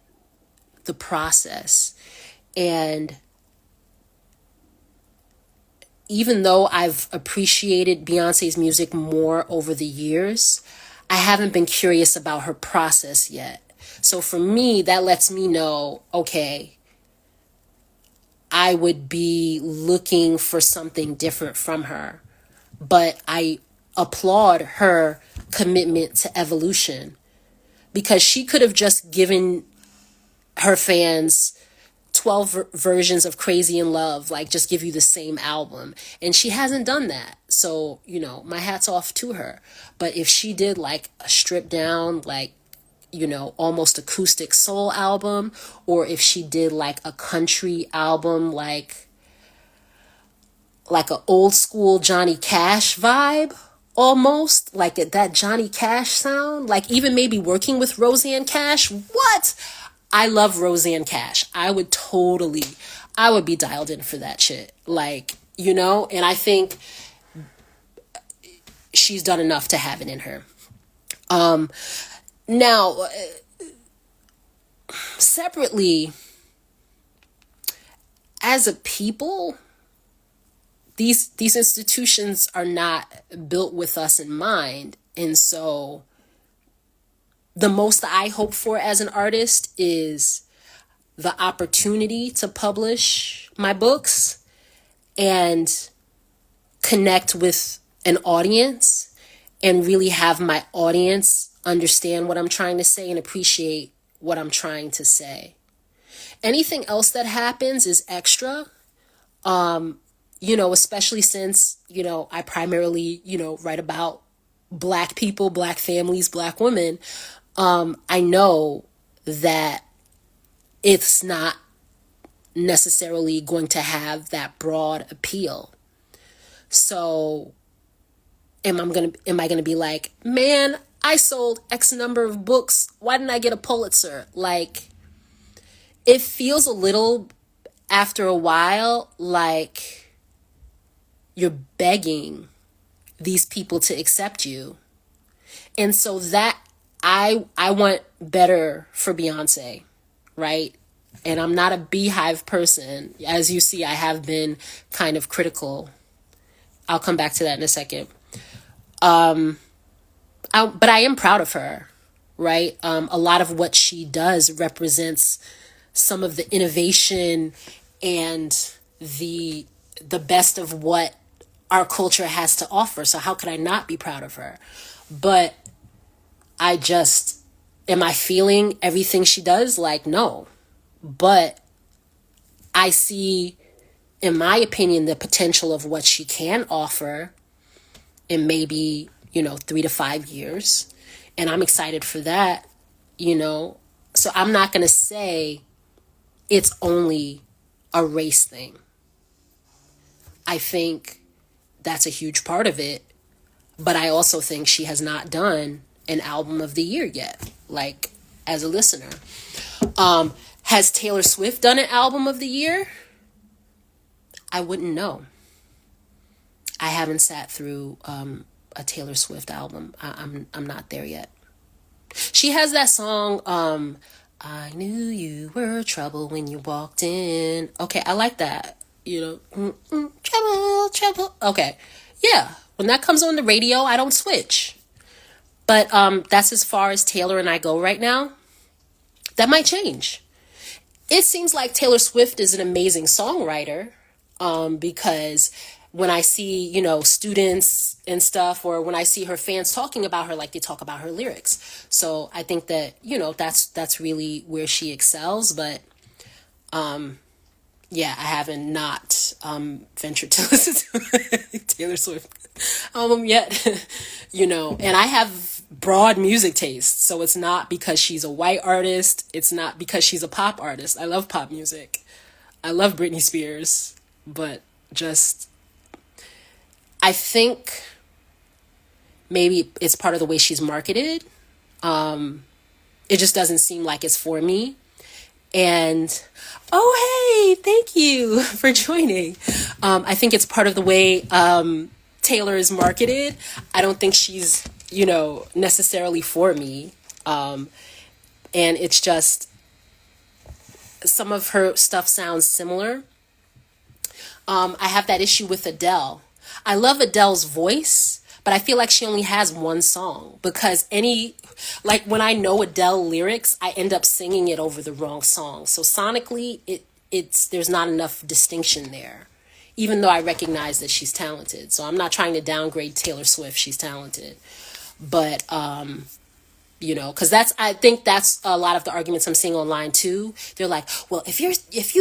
process. And even though I've appreciated Beyonce's music more over the years, I haven't been curious about her process yet. So for me, that lets me know, okay, I would be looking for something different from her. But I applaud her commitment to evolution, because she could have just given her fans 12 versions of Crazy in Love, like just give you the same album. And she hasn't done that. So, my hat's off to her. But if she did like a stripped down, like, almost acoustic soul album, or if she did like a country album, like an old school Johnny Cash vibe, almost like that Johnny Cash sound, like even maybe working with Roseanne Cash. What? I love Roseanne Cash. I would be dialed in for that shit. Like, and I think she's done enough to have it in her. Now, separately, as a people, these institutions are not built with us in mind. And so the most I hope for as an artist is the opportunity to publish my books and connect with an audience and really have my audience understand what I'm trying to say and appreciate what I'm trying to say. Anything else that happens is extra, especially since, I primarily, write about Black people, Black families, Black women. I know that it's not necessarily going to have that broad appeal. So am I going to be like, man, I sold X number of books. Why didn't I get a Pulitzer? Like, it feels a little, after a while, like you're begging these people to accept you. And so that I want better for Beyonce, right? And I'm not a beehive person. As you see, I have been kind of critical. I'll come back to that in a second. But I am proud of her, right? A lot of what she does represents some of the innovation and the best of what our culture has to offer. So how could I not be proud of her? But am I feeling everything she does? Like, no. But I see, in my opinion, the potential of what she can offer in maybe, 3 to 5 years. And I'm excited for that, So I'm not going to say it's only a race thing. I think that's a huge part of it. But I also think she has not done an album of the year yet, like, as a listener. Has Taylor Swift done an album of the year? I wouldn't know. I haven't sat through a Taylor Swift album. I'm not there yet. She has that song, I knew you were trouble when you walked in. Okay, I like that. Trouble. Okay, yeah. When that comes on the radio, I don't switch. But that's as far as Taylor and I go right now. That might change. It seems like Taylor Swift is an amazing songwriter, because when I see, students and stuff, or when I see her fans talking about her, like they talk about her lyrics. So I think that, that's really where she excels. But yeah, I haven't not ventured to listen to Taylor Swift album yet, and I have broad music taste. So it's not because she's a white artist. It's not because she's a pop artist. I love pop music. I love Britney Spears, but I think maybe it's part of the way she's marketed. It just doesn't seem like it's for me. And, oh, hey, thank you for joining. I think it's part of the way Taylor is marketed. I don't think she's, necessarily for me. And it's just, some of her stuff sounds similar. I have that issue with Adele. I love Adele's voice, but I feel like she only has one song, because when I know Adele lyrics, I end up singing it over the wrong song. So sonically, there's not enough distinction there, even though I recognize that she's talented. So I'm not trying to downgrade Taylor Swift. She's talented. But, because I think that's a lot of the arguments I'm seeing online too. They're like, well, if you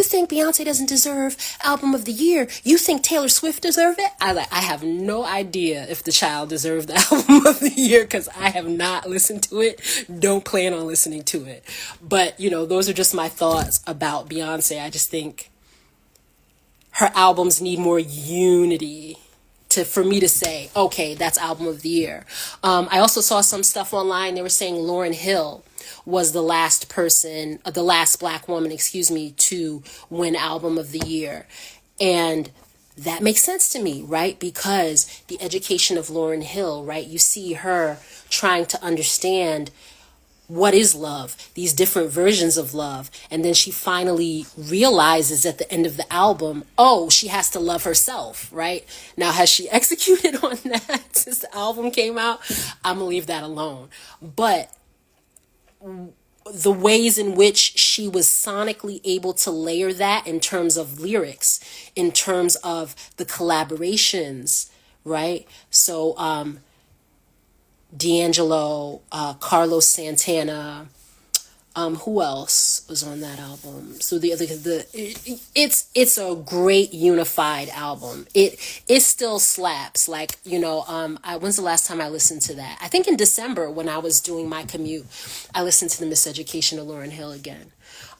think Beyonce doesn't deserve album of the year, you think Taylor Swift deserve it? I have no idea if the child deserved the album of the year, because I have not listened to it. Don't plan on listening to it. But, those are just my thoughts about Beyonce. I just think her albums need more unity for me to say, okay, that's album of the year. I also saw some stuff online. They were saying Lauryn Hill was the last black woman, to win album of the year. And that makes sense to me, right? Because the education of Lauryn Hill, right? You see her trying to understand what is love, these different versions of love. And then she finally realizes at the end of the album, she has to love herself, right? Now, has she executed on that since the album came out? I'm going to leave that alone. But the ways in which she was sonically able to layer that in terms of lyrics, in terms of the collaborations, right? So, D'Angelo, Carlos Santana, who else was on that album? So it's a great unified album. It still slaps. Like, when's the last time I listened to that? I think in December, when I was doing my commute, I listened to The Miseducation of Lauryn Hill again.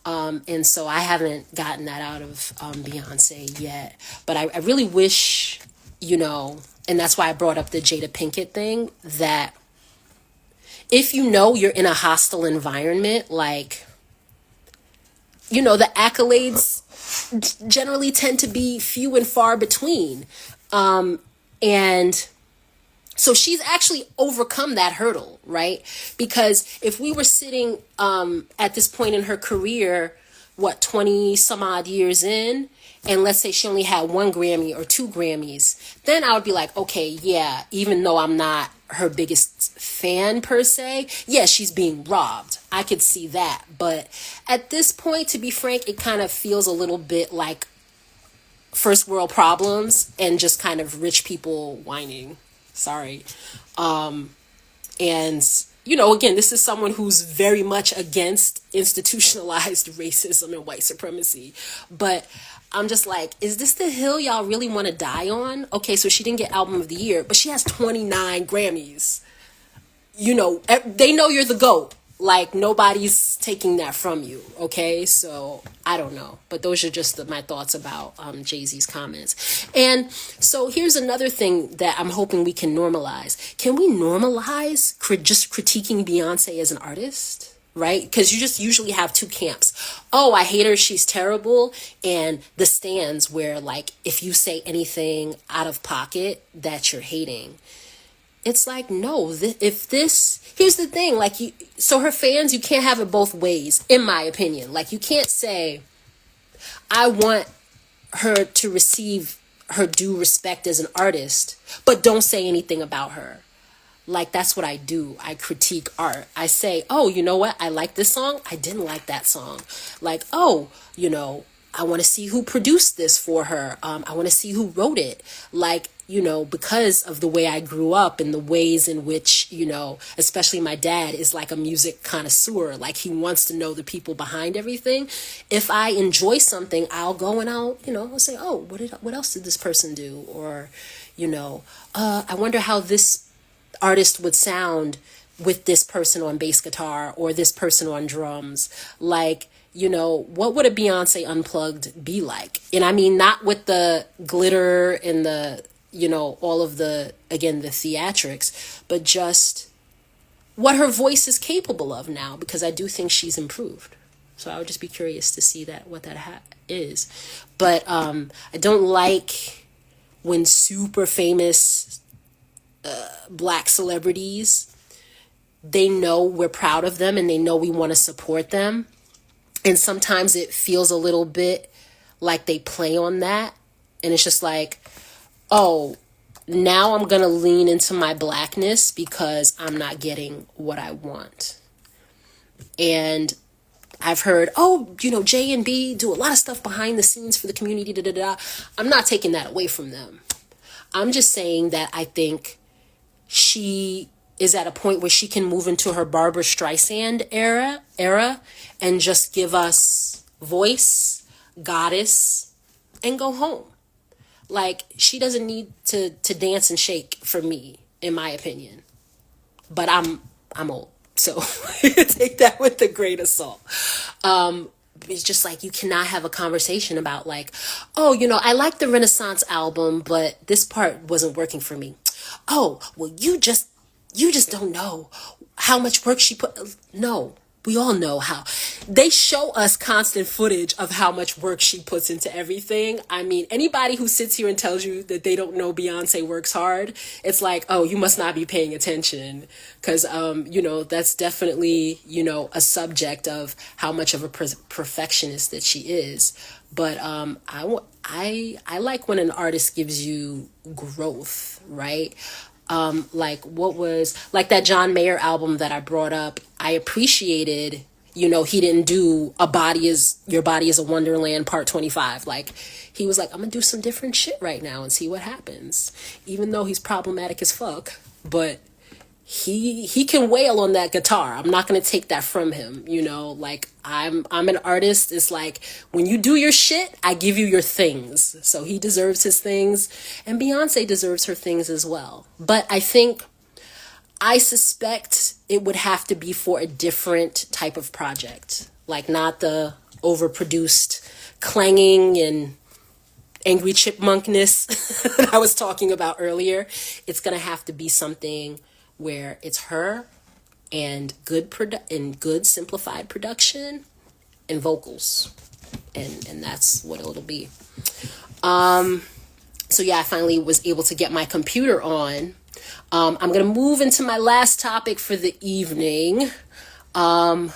And so I haven't gotten that out of Beyonce yet. But I really wish, and that's why I brought up the Jada Pinkett thing, that if you know you're in a hostile environment, like, you know, the accolades generally tend to be few and far between. And so she's actually overcome that hurdle, right? Because if we were sitting at this point in her career, what, 20 some odd years in, and let's say she only had 1 Grammy or 2 Grammys, then I would be like, okay, yeah, even though I'm not her biggest fan per se, yeah, she's being robbed. I could see that. But at this point, to be frank, it kind of feels a little bit like first world problems and just kind of rich people whining. Sorry. And, you know, again, this is someone who's very much against institutionalized racism and white supremacy. But I'm just like, is this the hill y'all really want to die on? Okay, so she didn't get Album of the Year, but she has 29 Grammys. You know, they know you're the GOAT. Like, nobody's taking that from you, okay? So, I don't know. But those are just my thoughts about Jay-Z's comments. And so, here's another thing that I'm hoping we can normalize. Can we normalize just critiquing Beyonce as an artist? Right? Because you just usually have two camps. Oh, I hate her, she's terrible. And the stands where, like, if you say anything out of pocket, that you're hating. It's like, no, here's the thing, like, so her fans, you can't have it both ways, in my opinion. Like, you can't say, I want her to receive her due respect as an artist, but don't say anything about her. Like, that's what I do. I critique art. I say, oh, you know what? I like this song. I didn't like that song. Like, oh, you know, I want to see who produced this for her. I want to see who wrote it. Like, you know, because of the way I grew up and the ways in which, you know, especially my dad is like a music connoisseur. Like, he wants to know the people behind everything. If I enjoy something, I'll go and I'll say, oh, what else did this person do? Or, you know, I wonder how this artist would sound with this person on bass guitar or this person on drums. Like, you know, what would a Beyonce Unplugged be like? And I mean, not with the glitter and the, you know, all of the, again, the theatrics, but just what her voice is capable of now, because I do think she's improved. So I would just be curious to see what that is. But I don't like when super famous Black celebrities, they know we're proud of them and they know we want to support them. And sometimes it feels a little bit like they play on that. And it's just like, oh, now I'm going to lean into my Blackness because I'm not getting what I want. And I've heard, oh, you know, J and B do a lot of stuff behind the scenes for the community. Da, da, da. I'm not taking that away from them. I'm just saying that I think she is at a point where she can move into her Barbra Streisand era and just give us voice, goddess, and go home. Like, she doesn't need to dance and shake for me, in my opinion. But I'm old, so take that with a grain of salt. It's just like, you cannot have a conversation about like, oh, you know, I like the Renaissance album, but this part wasn't working for me. Oh, well, you just don't know how much work she put. No, we all know how. They show us constant footage of how much work she puts into everything. I mean, anybody who sits here and tells you that they don't know Beyonce works hard, it's like, oh, you must not be paying attention. Because, you know, that's definitely, you know, a subject of how much of a perfectionist that she is. But I like when an artist gives you growth, right? Like what was like that John Mayer album that I brought up. I appreciated, you know, he didn't do Your Body is a Wonderland part 25. Like, he was like, I'm gonna do some different shit right now and see what happens. Even though he's problematic as fuck, but he can wail on that guitar. I'm not going to take that from him. You know, like I'm an artist. It's like, when you do your shit, I give you your things. So he deserves his things, and Beyonce deserves her things as well. But I suspect it would have to be for a different type of project, like not the overproduced clanging and angry chipmunkness that I was talking about earlier. It's going to have to be something where it's her and good simplified production and vocals. And that's what it'll be. So yeah, I finally was able to get my computer on. I'm going to move into my last topic for the evening. The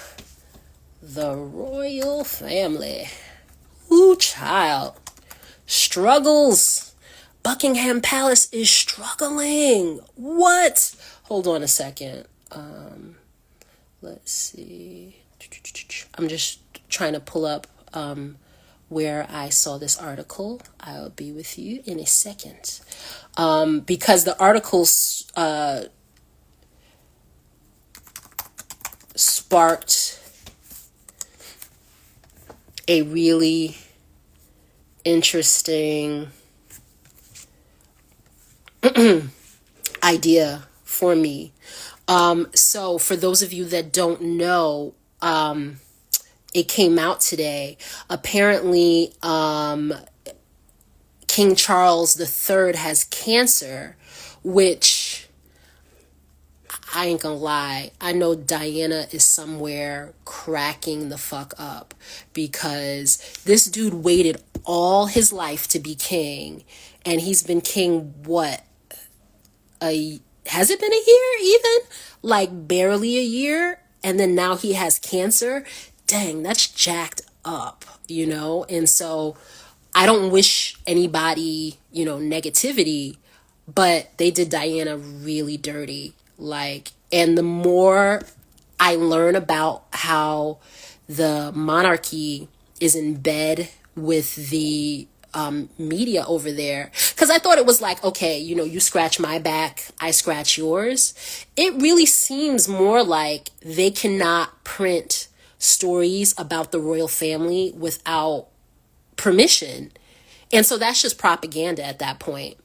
royal family. Ooh, child. Struggles. Buckingham Palace is struggling. What? Hold on a second. Let's see. I'm just trying to pull up where I saw this article. I'll be with you in a second. Because the article sparked a really interesting idea for me. So for those of you that don't know, it came out today. Apparently, King Charles III has cancer, which I ain't gonna lie. I know Diana is somewhere cracking the fuck up because this dude waited all his life to be king, and he's been king, what? Has it been a year even? Like barely a year, and then now he has cancer. Dang, that's jacked up, you know? And so I don't wish anybody, negativity, but they did Diana really dirty. Like, and the more I learn about how the monarchy is in bed with the media over there, because I thought it was like, okay, you scratch my back, I scratch yours. It really seems more like they cannot print stories about the royal family without permission. And so that's just propaganda at that point.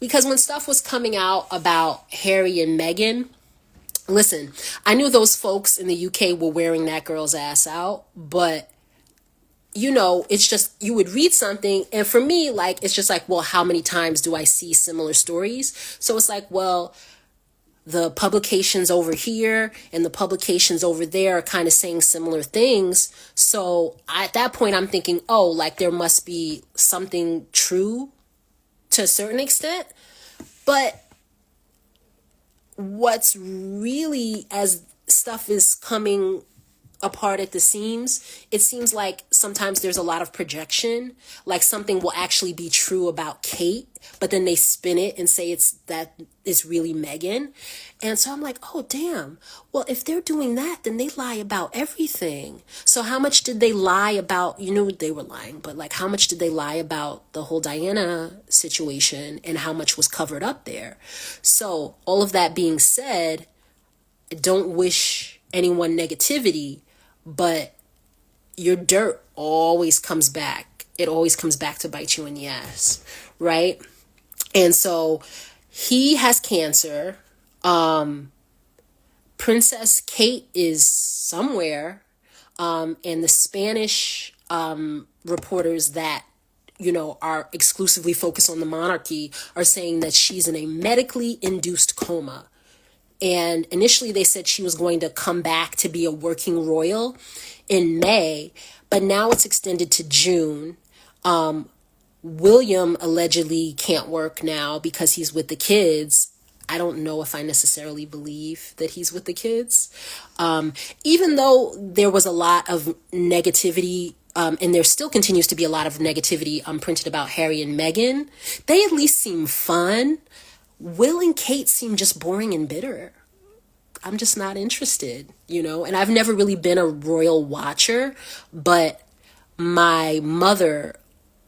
Because when stuff was coming out about Harry and Meghan, listen, I knew those folks in the UK were wearing that girl's ass out, but it's just, you would read something, and for me, like, it's just like, well, how many times do I see similar stories? So it's like, well, the publications over here and the publications over there are kind of saying similar things. So at that point, I'm thinking, oh, like there must be something true to a certain extent. But what's really, as stuff is coming apart at the seams, it seems like sometimes there's a lot of projection, like something will actually be true about Kate, but then they spin it and say it's really Meghan. And so I'm like, oh damn, well, if they're doing that, then they lie about everything. So how much did they lie about, they were lying, but like how much did they lie about the whole Diana situation, and how much was covered up there? So all of that being said, I don't wish anyone negativity, but your dirt always comes back. It always comes back to bite you in the ass, right? And so he has cancer. Princess Kate is somewhere. And the Spanish reporters that are exclusively focused on the monarchy are saying that she's in a medically induced coma. And initially they said she was going to come back to be a working royal in May, but now it's extended to June. William allegedly can't work now because he's with the kids. I don't know if I necessarily believe that he's with the kids. Even though there was a lot of negativity, and there still continues to be a lot of negativity printed about Harry and Meghan, they at least seem fun. Will and Kate seem just boring and bitter. I'm just not interested, and I've never really been a royal watcher, but my mother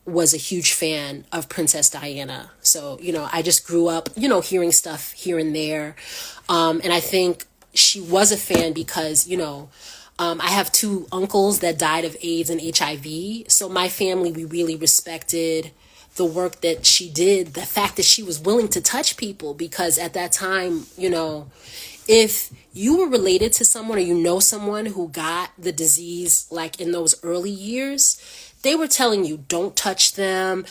was a huge fan of Princess Diana. So, I just grew up, hearing stuff here and there. And I think she was a fan because, I have two uncles that died of AIDS and HIV. So my family, we really respected the work that she did, the fact that she was willing to touch people, because at that time, if you were related to someone or someone who got the disease, like in those early years, they were telling you, don't touch them,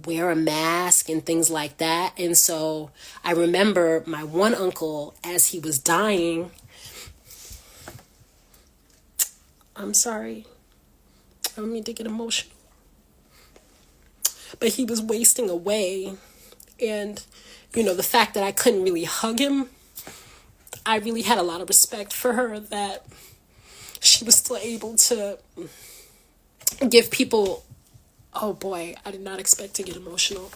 wear a mask and things like that. And so I remember my one uncle, as he was dying, I'm sorry. I don't mean to get emotional. But he was wasting away. And, the fact that I couldn't really hug him, I really had a lot of respect for her that she was still able to give people, oh boy, I did not expect to get emotional,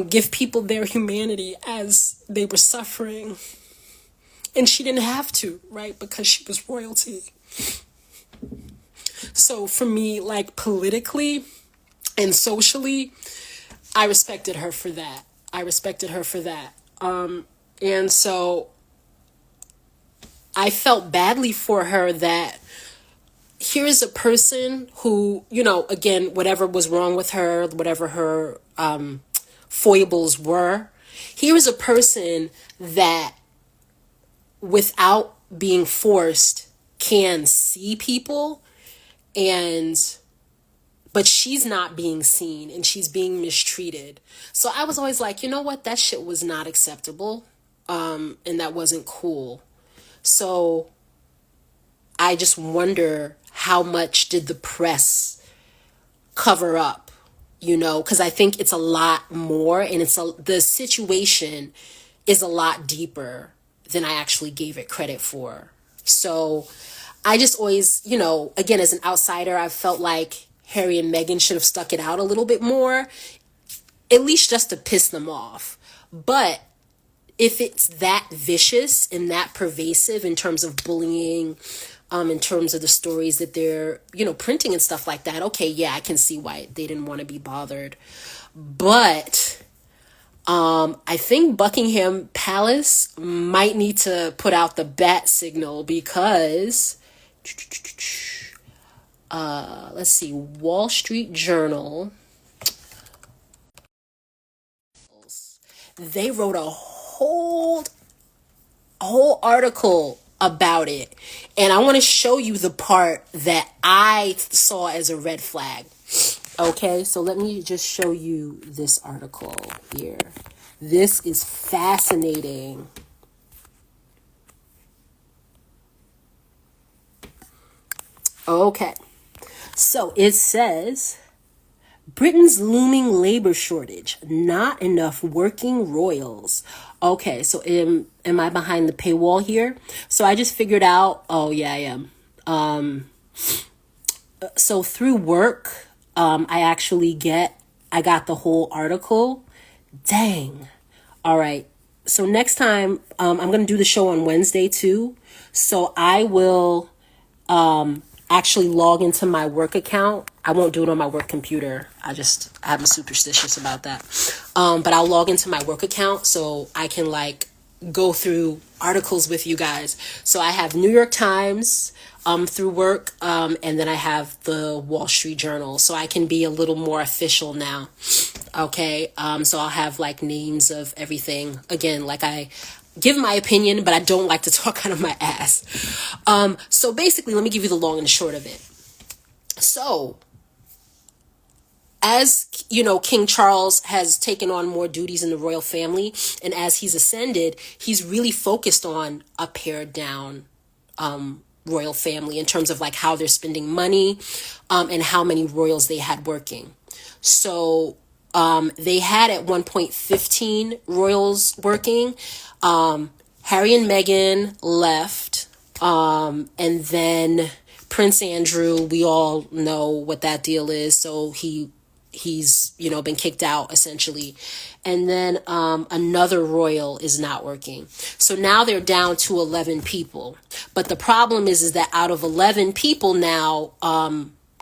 give people their humanity as they were suffering. And she didn't have to, right? Because she was royalty. So for me, like politically and socially, I respected her for that. And so I felt badly for her that here is a person who, again, whatever was wrong with her, whatever her foibles were, here is a person that without being forced can see people, but she's not being seen and she's being mistreated. So I was always like, you know what, that shit was not acceptable, and that wasn't cool. So I just wonder how much did the press cover up, because I think it's a lot more, and the situation is a lot deeper than I actually gave it credit for. So I just always, again, as an outsider, I felt like Harry and Meghan should have stuck it out a little bit more, at least just to piss them off. But if it's that vicious and that pervasive in terms of bullying, in terms of the stories that they're, printing and stuff like that, okay, yeah, I can see why they didn't want to be bothered. But I think Buckingham Palace might need to put out the bat signal because, let's see, Wall Street Journal, they wrote a whole article about it. And I want to show you the part that I saw as a red flag. Okay, so let me just show you this article here. This is fascinating. Okay, so it says, Britain's looming labor shortage, not enough working royals. Okay, so am I behind the paywall here? So I just figured out, oh yeah, I am. So through work, I got the whole article. Dang. All right. So next time, I'm going to do the show on Wednesday too. So I will, actually log into my work account. I won't do it on my work computer. I'm superstitious about that. But I'll log into my work account so I can go through articles with you guys. So I have New York Times, through work, and then I have the Wall Street Journal. So I can be a little more official now. Okay. So I'll have names of everything. Again, I give my opinion, but I don't like to talk out of my ass. So basically, let me give you the long and the short of it. So, as King Charles has taken on more duties in the royal family, and as he's ascended, he's really focused on a pared down royal family in terms of how they're spending money, and how many royals they had working. So they had at one point 15 royals working. Harry and Meghan left, and then Prince Andrew, we all know what that deal is. So he's been kicked out essentially. And then another royal is not working. So now they're down to 11 people. But the problem is that out of 11 people now,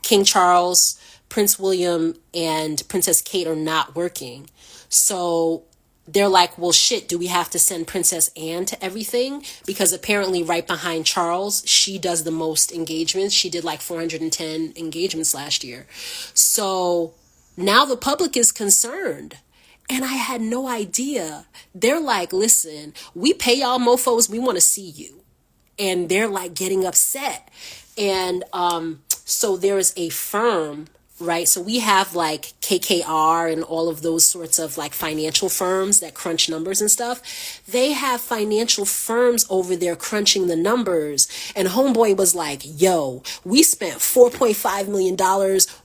King Charles, Prince William, and Princess Kate are not working. So they're like, well, shit, do we have to send Princess Anne to everything? Because apparently right behind Charles, she does the most engagements. She did 410 engagements last year. So now the public is concerned. And I had no idea. They're like, listen, we pay y'all mofos. We want to see you. And they're getting upset. And so there is a firm, right? So we have KKR and all of those sorts of like financial firms that crunch numbers and stuff. They have financial firms over there crunching the numbers. And homeboy was like, yo, we spent $4.5 million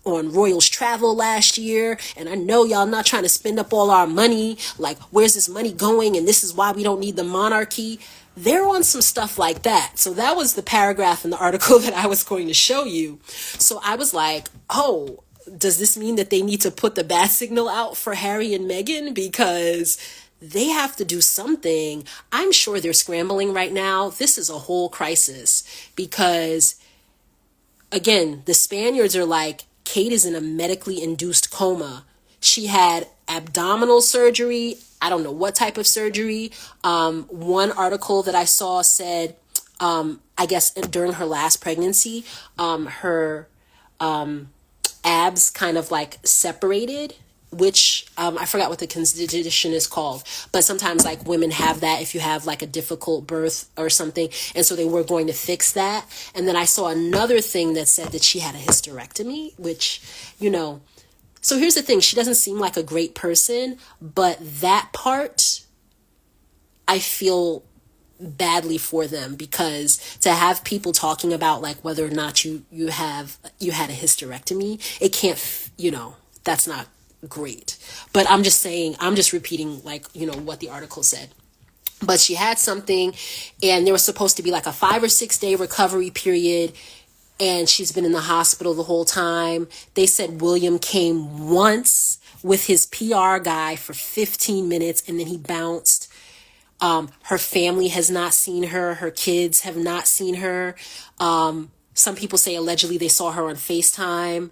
on Royals travel last year. And I know y'all not trying to spend up all our money. Like, where's this money going? And this is why we don't need the monarchy. They're on some stuff like that. So that was the paragraph in the article that I was going to show you. So I was like, oh, does this mean that they need to put the bat signal out for Harry and Meghan? Because they have to do something. I'm sure they're scrambling right now. This is a whole crisis because, again, the Spaniards are like, Kate is in a medically induced coma. She had abdominal surgery. I don't know what type of surgery. One article that I saw said, I guess during her last pregnancy, her abs kind of like separated, which I forgot what the condition is called, but sometimes like women have that if you have like a difficult birth or something. And so they were going to fix that. And then I saw another thing that said that she had a hysterectomy, which, so here's the thing. She doesn't seem like a great person, but that part, I feel badly for them, because to have people talking about like whether or not you had a hysterectomy, it can't, that's not great. But I'm just saying, I'm just repeating like, what the article said. But she had something, and there was supposed to be like a 5 or 6 day recovery period. And she's been in the hospital the whole time. They said William came once with his PR guy for 15 minutes and then he bounced. Her family has not seen her. Her kids have not seen her. Some people say allegedly they saw her on FaceTime.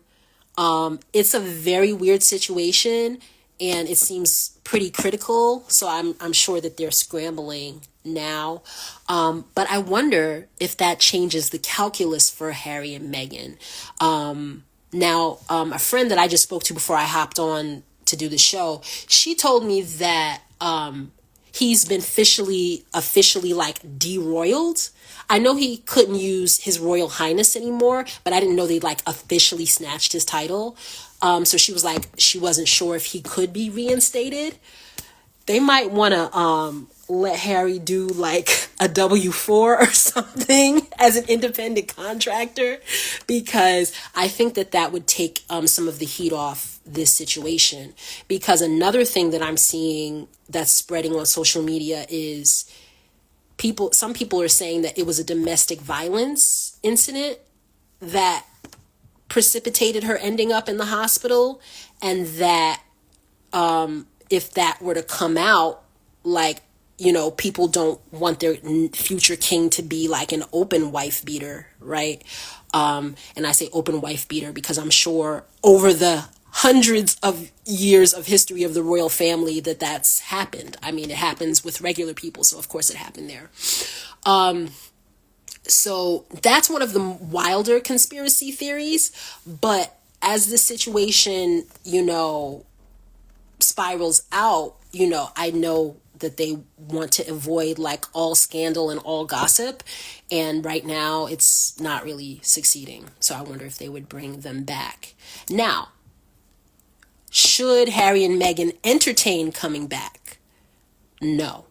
It's a very weird situation, and it seems pretty critical. So I'm sure that they're scrambling now. But I wonder if that changes the calculus for Harry and Meghan. Now, a friend that I just spoke to before I hopped on to do the show, she told me that he's been officially like deroyaled. I know he couldn't use his Royal Highness anymore, but I didn't know they like officially snatched his title. So she was like, she wasn't sure if he could be reinstated. They might want to let Harry do like a W-4 or something as an independent contractor, because I think that would take some of the heat off this situation. Because another thing that I'm seeing that's spreading on social media is some people are saying that it was a domestic violence incident that precipitated her ending up in the hospital, and that if that were to come out, like, people don't want their future king to be like an open wife beater, right? And I say open wife beater because I'm sure over the hundreds of years of history of the royal family that's happened. I mean, it happens with regular people, so of course it happened there. So that's one of the wilder conspiracy theories. But as the situation, spirals out, I know that they want to avoid like all scandal and all gossip. And right now it's not really succeeding. So I wonder if they would bring them back. Now, should Harry and Meghan entertain coming back? No.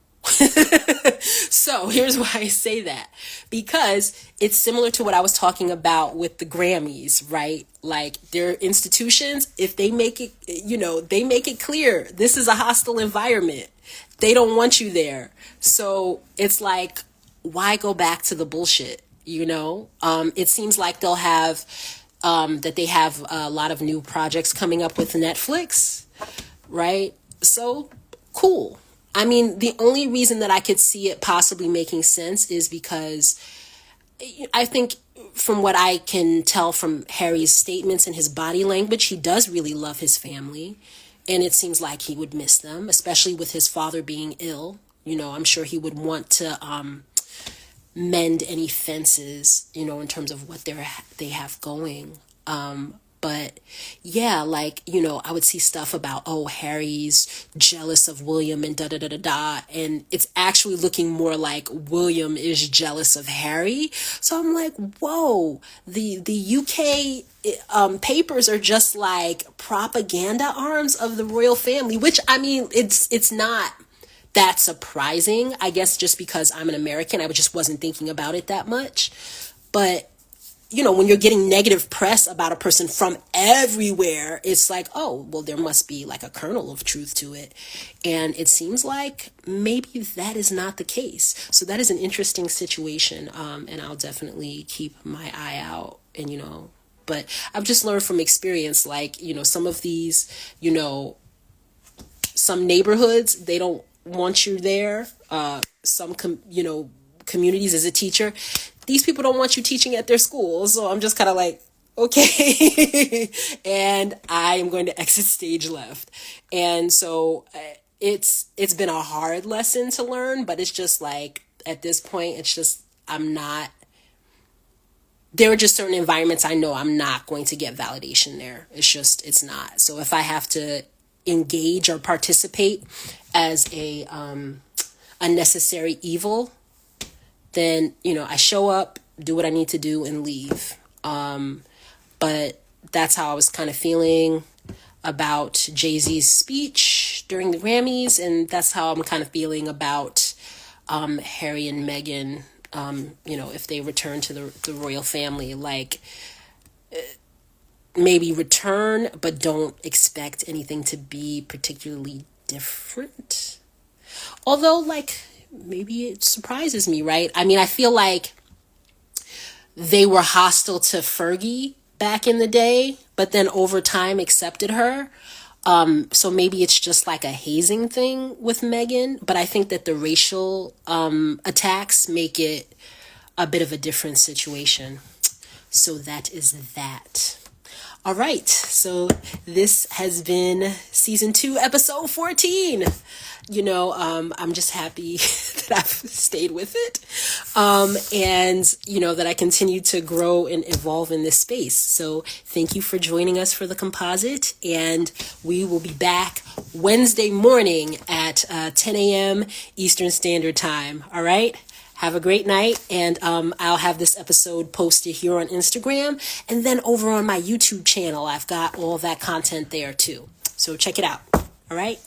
So here's why I say that. Because it's similar to what I was talking about with the Grammys, right? Like, their institutions, if they make it, they make it clear this is a hostile environment. They don't want you there. So it's like, why go back to the bullshit? It seems like they'll have, that they have a lot of new projects coming up with Netflix, right? So cool. I mean, the only reason that I could see it possibly making sense is because I think from what I can tell from Harry's statements and his body language, he does really love his family. And it seems like he would miss them, especially with his father being ill. I'm sure he would want to mend any fences, in terms of what they have going. But But yeah, like, I would see stuff about, oh, Harry's jealous of William and da da da da da. And it's actually looking more like William is jealous of Harry. So I'm like, whoa, the UK papers are just like propaganda arms of the royal family, which, I mean, it's not that surprising, I guess, just because I'm an American. I just wasn't thinking about it that much. But when you're getting negative press about a person from everywhere, it's like, oh, well, there must be like a kernel of truth to it. And it seems like maybe that is not the case. So that is an interesting situation. And I'll definitely keep my eye out. And, but I've just learned from experience, like, some of these, some neighborhoods, they don't want you there. Some communities, as a teacher, these people don't want you teaching at their schools. So I'm just kind of like, okay. And I am going to exit stage left. And so it's been a hard lesson to learn, but it's just like, at this point, it's just, there are just certain environments I know I'm not going to get validation there. It's not. So if I have to engage or participate as a necessary evil, then, I show up, do what I need to do, and leave. But that's how I was kind of feeling about Jay-Z's speech during the Grammys, and that's how I'm kind of feeling about Harry and Meghan, if they return to the royal family. Like, maybe return, but don't expect anything to be particularly different. Although, like, maybe it surprises me, right? I mean, I feel like they were hostile to Fergie back in the day, but then over time accepted her. So maybe it's just like a hazing thing with Meghan, but I think that the racial attacks make it a bit of a different situation. So that is that. All right, so this has been season 2, episode 14. I'm just happy that I've stayed with it. And, that I continue to grow and evolve in this space. So thank you for joining us for the Composite. And we will be back Wednesday morning at 10 a.m. Eastern Standard Time. All right. Have a great night, and I'll have this episode posted here on Instagram, and then over on my YouTube channel, I've got all that content there too. So check it out. All right?